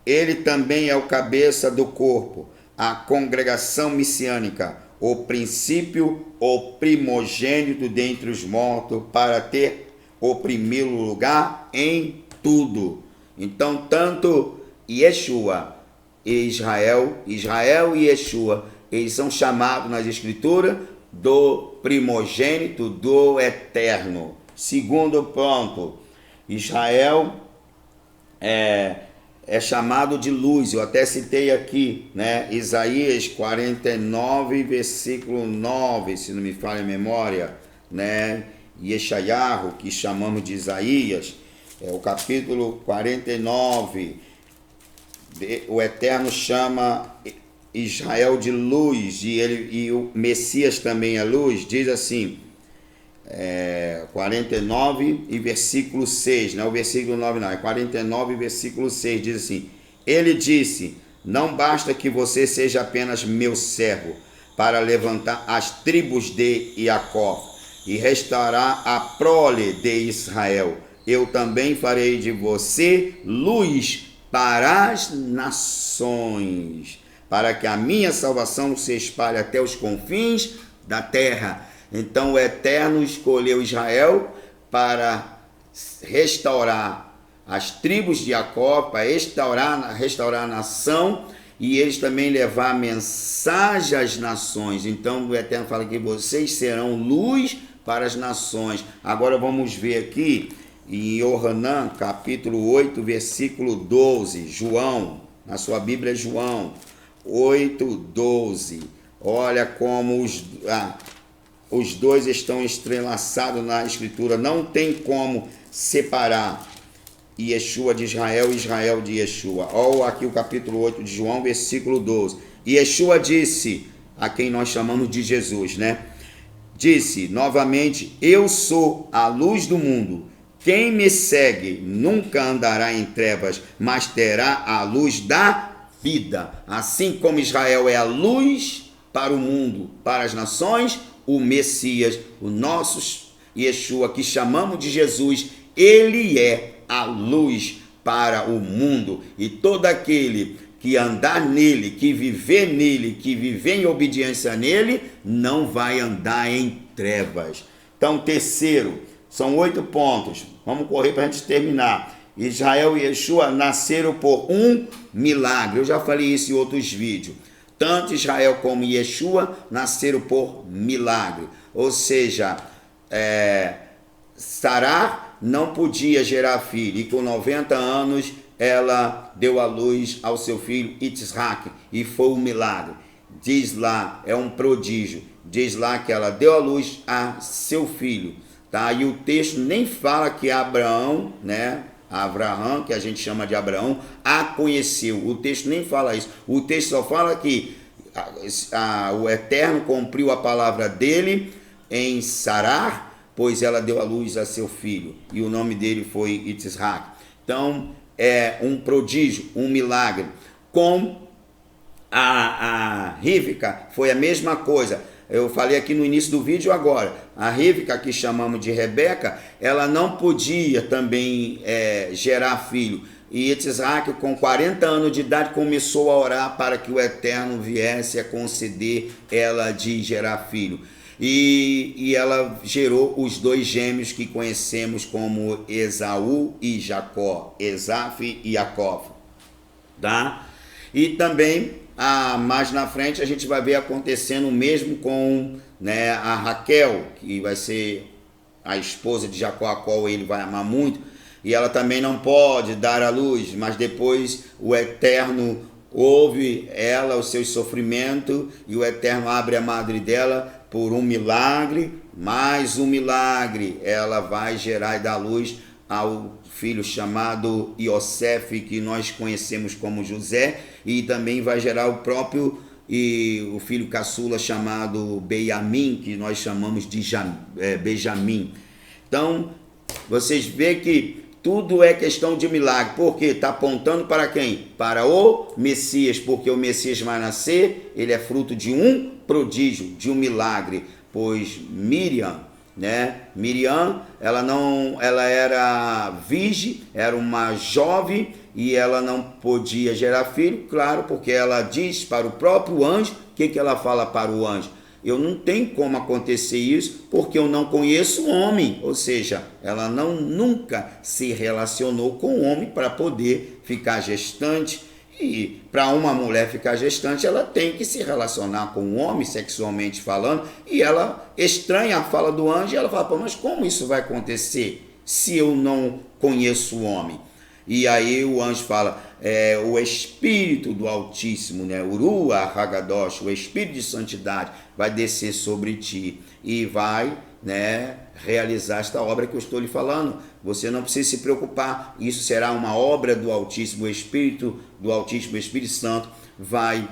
Ele também é o cabeça do corpo, a congregação messiânica, o princípio, o primogênito dentre os mortos, para ter o primeiro lugar em tudo. Então, tanto Yeshua e Israel e Yeshua, eles são chamados nas escrituras do primogênito do eterno. Segundo ponto, Israel é chamado de luz. Eu até citei aqui, né? Isaías 49, versículo 9, se não me falha a memória, né? Yeshayahu, que chamamos de Isaías, o capítulo 49, o Eterno chama Israel de luz, e o Messias também é luz. Diz assim, 49 e versículo 6, não é o versículo 9 não, é 49 e versículo 6, diz assim, ele disse, não basta que você seja apenas meu servo, para levantar as tribos de Jacó e restaurar a prole de Israel. Eu também farei de você luz para as nações, para que a minha salvação se espalhe até os confins da terra. Então o Eterno escolheu Israel para restaurar as tribos de Jacó, para restaurar a nação, e eles também levar a mensagem às nações. Então o Eterno fala que vocês serão luz para as nações. Agora vamos ver aqui em Yohanan, capítulo 8, versículo 12. João, na sua Bíblia é João 8, 12. Olha como os dois estão entrelaçados na Escritura. Não tem como separar Yeshua de Israel e Israel de Yeshua. Olha aqui o capítulo 8 de João, versículo 12. E Yeshua disse, a quem nós chamamos de Jesus, né? Disse novamente, eu sou a luz do mundo. Quem me segue nunca andará em trevas, mas terá a luz da vida. Assim como Israel é a luz para o mundo, para as nações, o Messias, o nosso Yeshua, que chamamos de Jesus, ele é a luz para o mundo. E todo aquele que andar nele, que viver nele, que viver em obediência nele, não vai andar em trevas. Então, terceiro, são 8 pontos. Vamos correr para a gente terminar. Israel e Yeshua nasceram por um milagre. Eu já falei isso em outros vídeos. Tanto Israel como Yeshua nasceram por milagre. Ou seja, Sará não podia gerar filho. E com 90 anos ela deu à luz ao seu filho Yitzhak. E foi um milagre. Diz lá, é um prodígio. Diz lá que ela deu à luz a seu filho. Tá? E o texto nem fala que Abraão, né? Abraão, que a gente chama de Abraão, a conheceu. O texto nem fala isso. O texto só fala que o Eterno cumpriu a palavra dele em Sarar, pois ela deu à luz a seu filho. E o nome dele foi Yitzhak. Então, é um prodígio, um milagre. Com a Rivka foi a mesma coisa. Eu falei aqui no início do vídeo agora. A Rivka, que chamamos de Rebeca, ela não podia também gerar filho. E Yitzhak, com 40 anos de idade, começou a orar para que o Eterno viesse a conceder ela de gerar filho. E ela gerou os 2 gêmeos que conhecemos como Esaú e Jacó, Esaf e Jacó, tá? E também, mais na frente, a gente vai ver acontecendo o mesmo com, né, a Raquel, que vai ser a esposa de Jacó, a qual ele vai amar muito, e ela também não pode dar à luz, mas depois o Eterno ouve ela, os seus sofrimentos, e o Eterno abre a madre dela por um milagre, mais um milagre. Ela vai gerar e dar luz ao filho chamado Yosef, que nós conhecemos como José, e também vai gerar o próprio o filho caçula chamado Benjamim, que nós chamamos de Benjamim. Então, vocês veem que tudo é questão de milagre, porque está apontando para quem? Para o Messias, porque o Messias vai nascer, ele é fruto de um prodígio, de um milagre, pois Miriam, né? Miriam, ela era virgem, era uma jovem e ela não podia gerar filho, claro, porque ela diz para o próprio anjo, o que ela fala para o anjo? Eu não tenho como acontecer isso porque eu não conheço o homem, ou seja, ela nunca se relacionou com o homem para poder ficar gestante. E para uma mulher ficar gestante, ela tem que se relacionar com o homem, sexualmente falando, e ela estranha a fala do anjo e ela fala, pô, mas como isso vai acontecer se eu não conheço o homem? E aí o anjo fala, o Espírito do Altíssimo, né, Urua Hagadosh, o Espírito de Santidade vai descer sobre ti e vai, né, realizar esta obra que eu estou lhe falando. Você não precisa se preocupar, isso será uma obra do Altíssimo, o Espírito do Altíssimo, o Espírito Santo vai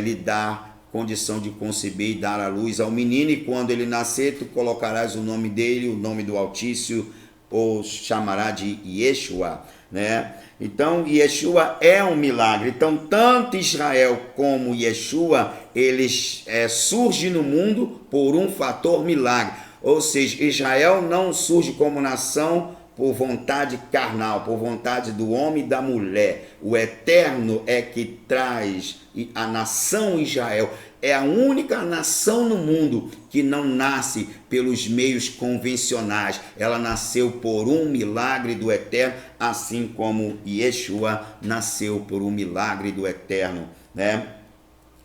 lhe dar condição de conceber e dar a luz ao menino, e quando ele nascer, tu colocarás o nome dele, o nome do Altíssimo, ou chamará de Yeshua. né? Então, Yeshua é um milagre. Então, tanto Israel como Yeshua, eles surgem no mundo por um fator milagre. Ou seja, Israel não surge como nação por vontade carnal, por vontade do homem e da mulher. O Eterno é que traz a nação Israel. É a única nação no mundo que não nasce pelos meios convencionais. Ela nasceu por um milagre do Eterno, assim como Yeshua nasceu por um milagre do Eterno, né?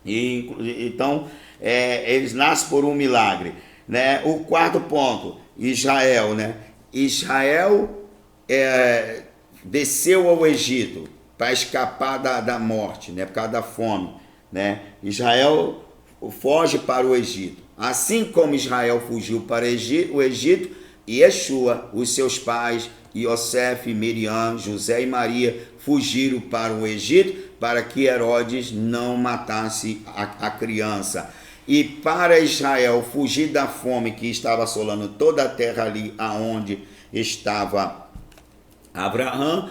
Então, eles nascem por um milagre, né? O quarto ponto, Israel, né? Israel desceu ao Egito para escapar da morte, né? Por causa da fome, né? Israel foge para o Egito. Assim como Israel fugiu para o Egito, Yeshua, os seus pais, Yosef, Miriam, José e Maria fugiram para o Egito para que Herodes não matasse a criança. E para Israel fugir da fome que estava assolando toda a terra ali aonde estava Abraão,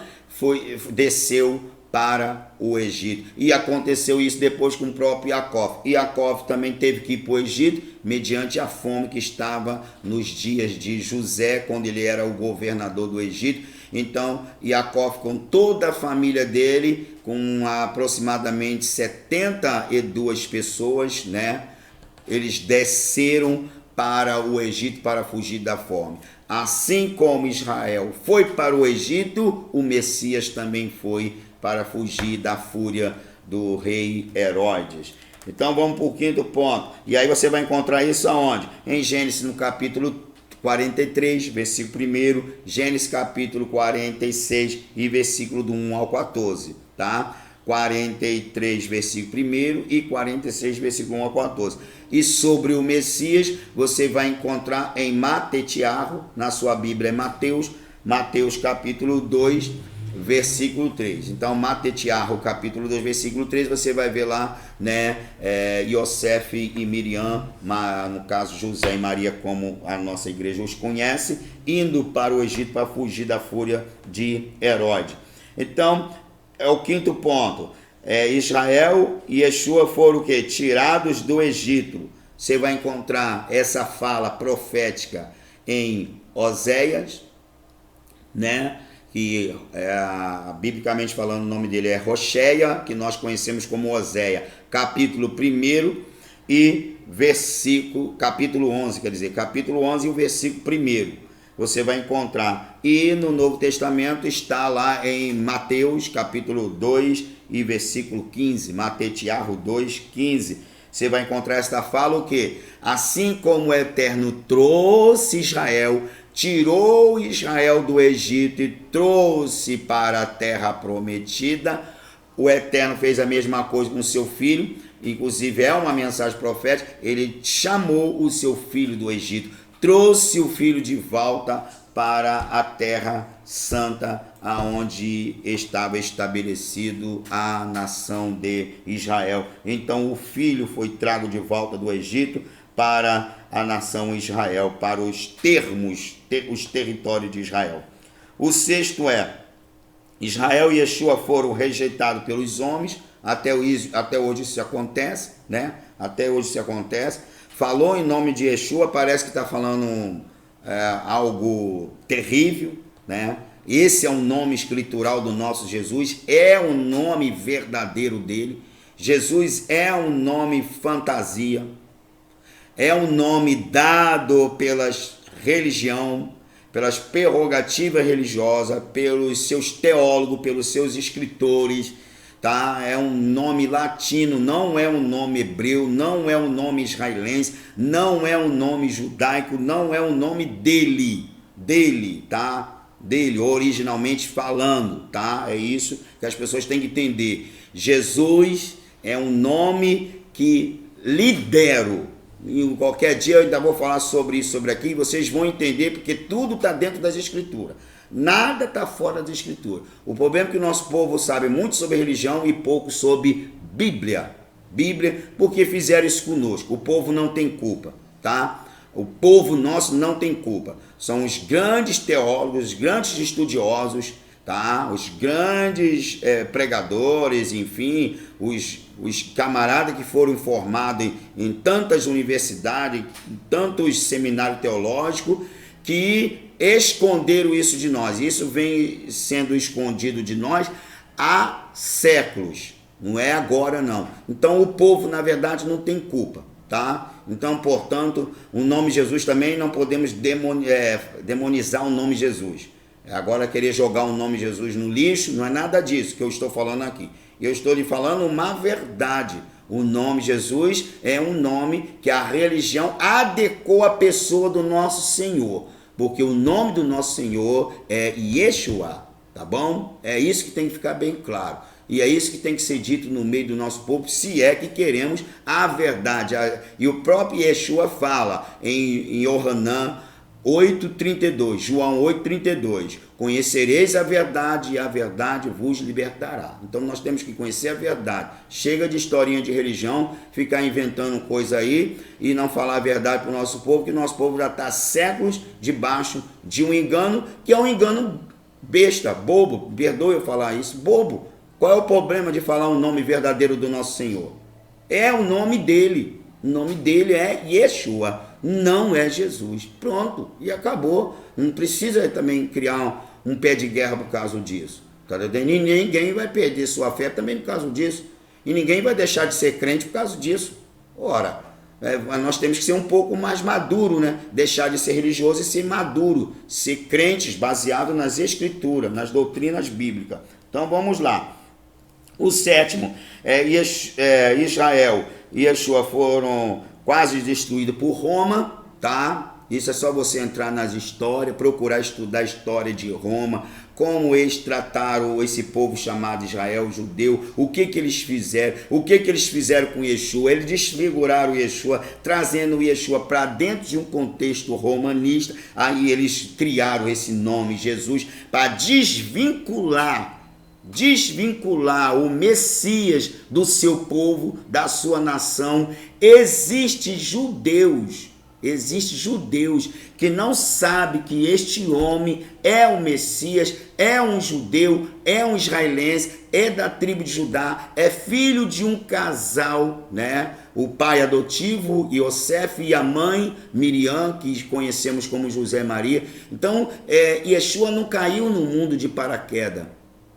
desceu para o Egito. E aconteceu isso depois com o próprio Jacó. E Jacó também teve que ir para o Egito mediante a fome que estava nos dias de José, quando ele era o governador do Egito. Então, Jacó com toda a família dele, com aproximadamente 72 pessoas, né? Eles desceram para o Egito para fugir da fome. Assim como Israel foi para o Egito, o Messias também foi para fugir da fúria do rei Herodes. Então vamos para o quinto ponto. E aí você vai encontrar isso aonde? Em Gênesis no capítulo 43, versículo 1, Gênesis capítulo 46 e versículo do 1 ao 14, tá? 43, versículo 1 e 46, versículo 1 ao 14. E sobre o Messias, você vai encontrar em Matetiarro, na sua Bíblia é Mateus capítulo 2, versículo 3. Então, Matetiarro, capítulo 2, versículo 3, você vai ver lá, né, Yosef e Miriam, no caso José e Maria, como a nossa igreja os conhece, indo para o Egito para fugir da fúria de Herodes. Então, é o quinto ponto. Israel e Yeshua foram o quê? Tirados do Egito. Você vai encontrar essa fala profética em Oséias, né? Que biblicamente falando o nome dele é Rocheia, que nós conhecemos como Oséia, capítulo 1 e capítulo 11, quer dizer, capítulo 11 e o versículo 1. Você vai encontrar. E no Novo Testamento está lá em Mateus, capítulo 2 e versículo 15. Matetiarro 2, 15. Você vai encontrar esta fala o quê? Assim como o Eterno trouxe Israel, tirou Israel do Egito e trouxe para a terra prometida, o Eterno fez a mesma coisa com o seu filho, inclusive é uma mensagem profética, ele chamou o seu filho do Egito, trouxe o filho de volta para a terra santa, aonde estava estabelecido a nação de Israel. Então o filho foi trago de volta do Egito para a nação Israel, para os territórios de Israel. O sexto Israel e Yeshua foram rejeitados pelos homens, até hoje isso acontece, né? Até hoje isso acontece. Falou em nome de Yeshua, parece que está falando algo terrível, né? Esse é o nome escritural do nosso Jesus, é o nome verdadeiro dele. Jesus é um nome fantasia, é um nome dado pelas religião, pelas prerrogativas religiosas, pelos seus teólogos, pelos seus escritores, tá? É um nome latino, não é um nome hebreu, não é um nome israelense, não é um nome judaico, não é um nome dele, tá? Dele, originalmente falando, tá? É isso que as pessoas têm que entender. Jesus é um nome que lidero. E qualquer dia eu ainda vou falar sobre isso, sobre aqui, e vocês vão entender, porque tudo está dentro das escrituras. Nada está fora da escritura. O problema é que o nosso povo sabe muito sobre religião e pouco sobre Bíblia, porque fizeram isso conosco. O povo não tem culpa, tá? O povo nosso não tem culpa. São os grandes teólogos, os grandes estudiosos, tá? Os grandes pregadores, enfim, os camaradas que foram formados em tantas universidades, em tantos seminários teológicos, que esconderam isso de nós. Isso vem sendo escondido de nós há séculos, não é agora não. Então o povo, na verdade, não tem culpa, tá? Então, portanto, o nome Jesus também não podemos demonizar o nome Jesus. Agora querer jogar o nome Jesus no lixo, não é nada disso que eu estou falando aqui. Eu estou lhe falando uma verdade. O nome Jesus é um nome que a religião adequou à pessoa do nosso Senhor, porque o nome do nosso Senhor é Yeshua, tá bom? É isso que tem que ficar bem claro. E é isso que tem que ser dito no meio do nosso povo, se é que queremos a verdade. E o próprio Yeshua fala em Yohanan 8,32, João 8,32, conhecereis a verdade e a verdade vos libertará. Então nós temos que conhecer a verdade. Chega de historinha de religião, ficar inventando coisa aí e não falar a verdade para o nosso povo, que o nosso povo já está há séculos debaixo de um engano, que é um engano besta, bobo, perdoe eu falar isso, bobo. Qual é o problema de falar o nome verdadeiro do nosso Senhor? É o nome dele. O nome dele é Yeshua, não é Jesus. Pronto, e acabou. Não precisa também criar um pé de guerra por causa disso. E ninguém vai perder sua fé também por causa disso. E ninguém vai deixar de ser crente por causa disso. Ora, nós temos que ser um pouco mais maduro, né? Deixar de ser religioso e ser maduro. Ser crentes baseado nas escrituras, nas doutrinas bíblicas. Então vamos lá. O sétimo, Israel e Yeshua foram quase destruídos por Roma, tá? Isso é só você entrar nas histórias, procurar estudar a história de Roma, como eles trataram esse povo chamado Israel, judeu, o que eles fizeram com Yeshua. Eles desfiguraram Yeshua, trazendo o Yeshua para dentro de um contexto romanista. Aí eles criaram esse nome, Jesus, para desvincular o Messias do seu povo, da sua nação. Existem judeus que não sabem que este homem é o Messias, é um judeu, é um israelense, é da tribo de Judá, é filho de um casal, né? O pai adotivo Yosef e a mãe Miriam, que conhecemos como José e Maria. Então, Yeshua não caiu no mundo de paraquedas.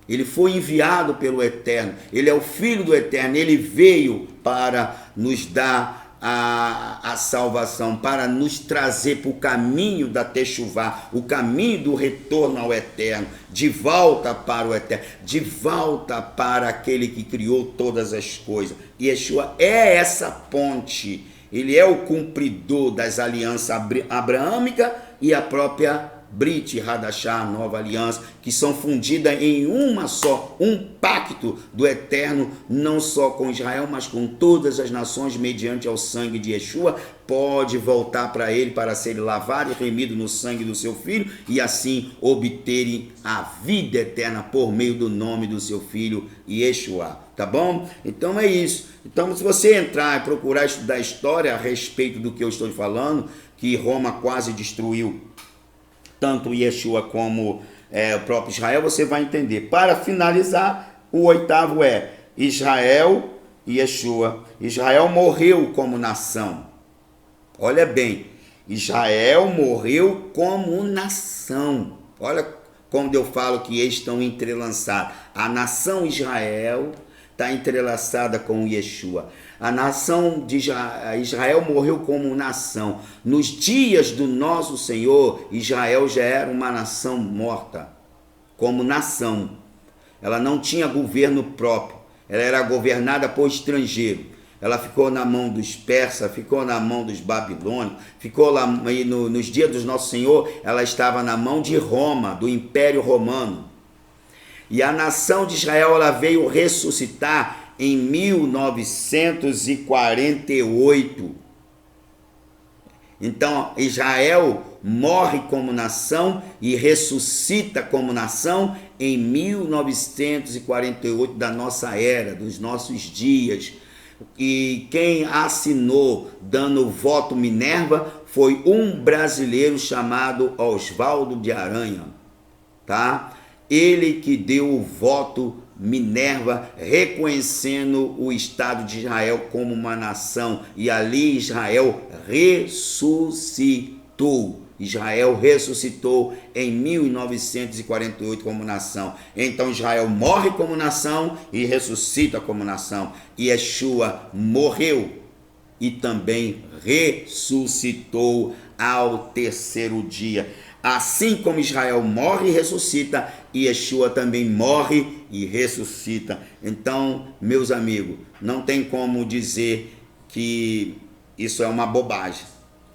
Ele foi enviado pelo Eterno, ele é o Filho do Eterno, ele veio para nos dar a salvação, para nos trazer para o caminho da Techuvá, o caminho do retorno ao Eterno, de volta para o Eterno, de volta para aquele que criou todas as coisas. E Yeshua é essa ponte, ele é o cumpridor das alianças abraâmicas e a própria Brit Hadashah, nova aliança, que são fundidas em uma só, um pacto do Eterno, não só com Israel, mas com todas as nações, mediante ao sangue de Yeshua. Pode voltar para ele para ser lavado e remido no sangue do seu Filho, e assim obterem a vida eterna por meio do nome do seu Filho, Yeshua. Tá bom? Então é isso. Então, se você entrar e procurar estudar história a respeito do que eu estou falando, que Roma quase destruiu tanto Yeshua como o próprio Israel, você vai entender. Para finalizar, o oitavo é Israel e Yeshua. Israel morreu como nação. Olha bem, Israel morreu como nação. Olha quando eu falo que eles estão entrelaçados. A nação Israel está entrelaçada com Yeshua. A nação de Israel morreu como nação. Nos dias do nosso Senhor, Israel já era uma nação morta, como nação. Ela não tinha governo próprio, ela era governada por estrangeiro. Ela ficou na mão dos persas, ficou na mão dos babilônios, ficou lá nos dias do nosso Senhor, ela estava na mão de Roma, do Império Romano. E a nação de Israel, ela veio ressuscitar em 1948. Então, Israel morre como nação e ressuscita como nação em 1948 da nossa era, dos nossos dias. E quem assinou dando o voto Minerva foi um brasileiro chamado Oswaldo de Aranha, tá? ele que deu o voto Minerva, reconhecendo o Estado de Israel como uma nação, e ali Israel ressuscitou. Israel ressuscitou em 1948 como nação. Então Israel morre como nação e ressuscita como nação. E Yeshua morreu e também ressuscitou ao terceiro dia. Assim como Israel morre e ressuscita, Yeshua também morre e ressuscita. Então, meus amigos, não tem como dizer que isso é uma bobagem.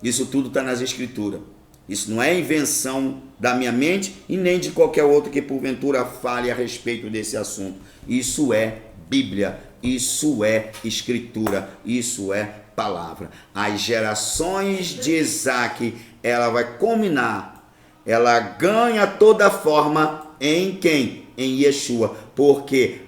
Isso tudo está nas Escrituras. Isso não é invenção da minha mente e nem de qualquer outro que porventura fale a respeito desse assunto. Isso é Bíblia, isso é Escritura, isso é palavra. As gerações de Isaac, ela vai culminar, ela ganha toda forma em quem? Em Yeshua, porque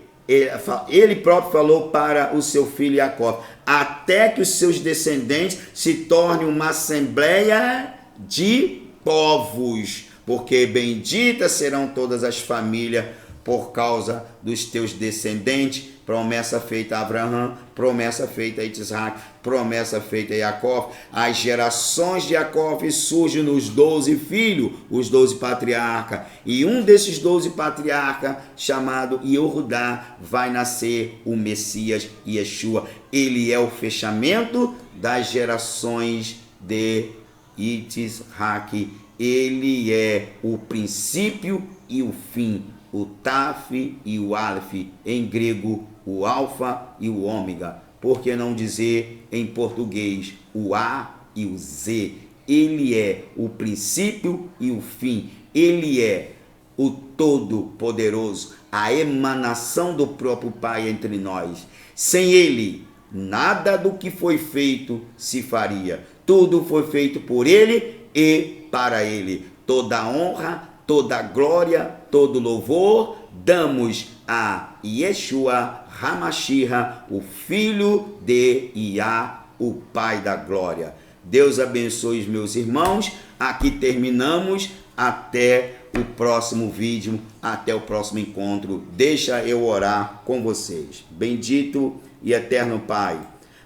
ele próprio falou para o seu filho Jacó, até que os seus descendentes se tornem uma assembleia de povos, porque benditas serão todas as famílias por causa dos teus descendentes. Promessa feita a Abraão, promessa feita a Isaac, promessa feita a Jacó. As gerações de Jacó surgem nos 12 filhos, os 12 patriarcas. E um desses 12 patriarcas, chamado Yehudá, vai nascer o Messias Yeshua. Ele é o fechamento das gerações de Isaac. Ele é o princípio e o fim, o Taf e o Aleph, em grego o Alfa e o Ômega, por que não dizer em português o A e o Z? Ele é o princípio e o fim, ele é o Todo-Poderoso, a emanação do próprio Pai entre nós. Sem ele, nada do que foi feito se faria. Tudo foi feito por ele e para ele. Toda honra, toda glória, todo louvor damos a Yeshua HaMashiach, o filho de Iá, o Pai da glória. Deus abençoe os meus irmãos. Aqui terminamos. Até o próximo vídeo, até o próximo encontro. Deixa eu orar com vocês. Bendito e eterno Pai,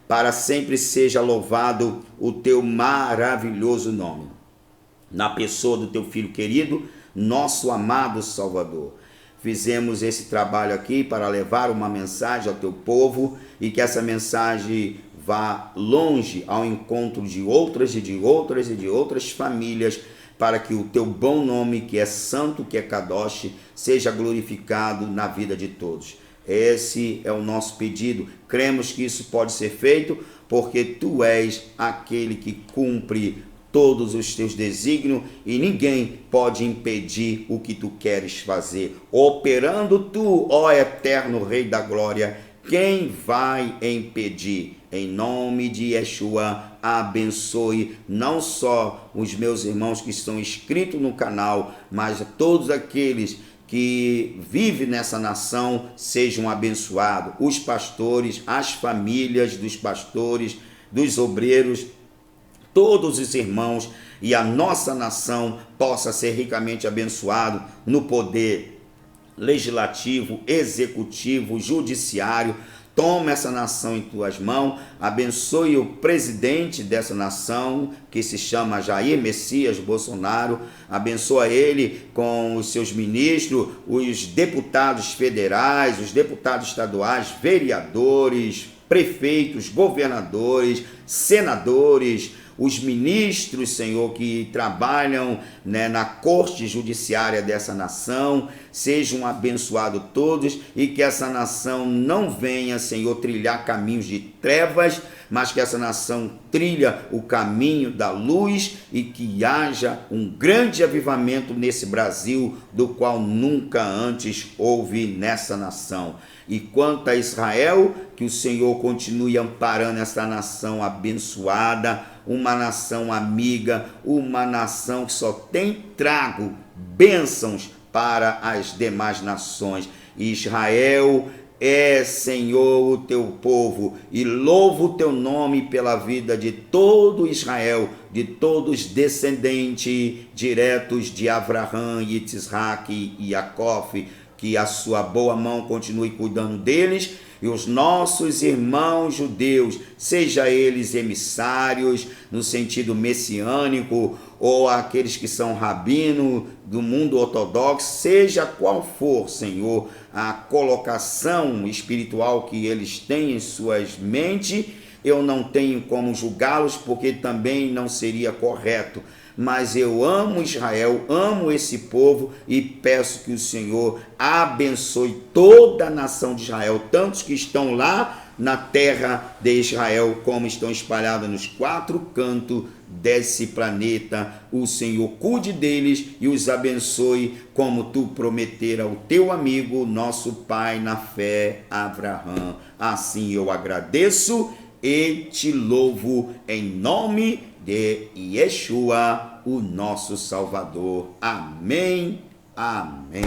para sempre seja louvado o teu maravilhoso nome, na pessoa do teu filho querido, nosso amado Salvador. Fizemos esse trabalho aqui para levar uma mensagem ao teu povo e que essa mensagem vá longe ao encontro de outras e de outras e de outras famílias, para que o teu bom nome, que é santo, que é Kadosh, seja glorificado na vida de todos. Esse é o nosso pedido. Cremos que isso pode ser feito, porque tu és aquele que cumpre todos os teus desígnios e ninguém pode impedir o que tu queres fazer. Operando tu, ó eterno Rei da Glória, quem vai impedir? Em nome de Yeshua, abençoe não só os meus irmãos que estão inscritos no canal, mas todos aqueles que vivem nessa nação sejam abençoados. Os pastores, as famílias dos pastores, dos obreiros, todos os irmãos, e a nossa nação possa ser ricamente abençoado no poder legislativo, executivo, judiciário. Toma essa nação em tuas mãos, abençoe o presidente dessa nação, que se chama Jair Messias Bolsonaro, abençoa ele com os seus ministros, os deputados federais, os deputados estaduais, vereadores, prefeitos, governadores, senadores, os ministros, Senhor, que trabalham, na corte judiciária dessa nação, sejam abençoados todos e que essa nação não venha, Senhor, trilhar caminhos de trevas, mas que essa nação trilha o caminho da luz e que haja um grande avivamento nesse Brasil, do qual nunca antes houve nessa nação. E quanto a Israel, que o Senhor continue amparando essa nação abençoada, uma nação amiga, uma nação que só tem trago bênçãos para as demais nações. Israel Senhor, o teu povo, e louvo o teu nome pela vida de todo Israel, de todos os descendentes diretos de Abraão, Yitzhak e Jacó, que a sua boa mão continue cuidando deles, e os nossos irmãos judeus, seja eles emissários, no sentido messiânico, ou aqueles que são rabino do mundo ortodoxo, seja qual for, Senhor, a colocação espiritual que eles têm em suas mentes, eu não tenho como julgá-los, porque também não seria correto. Mas eu amo Israel, amo esse povo e peço que o Senhor abençoe toda a nação de Israel, tantos que estão lá na terra de Israel, como estão espalhados nos 4 cantos desse planeta. O Senhor cuide deles e os abençoe, como tu prometera ao teu amigo, nosso pai na fé, Abraão. Assim eu agradeço e te louvo em nome de Yeshua, o nosso Salvador. Amém. Amém.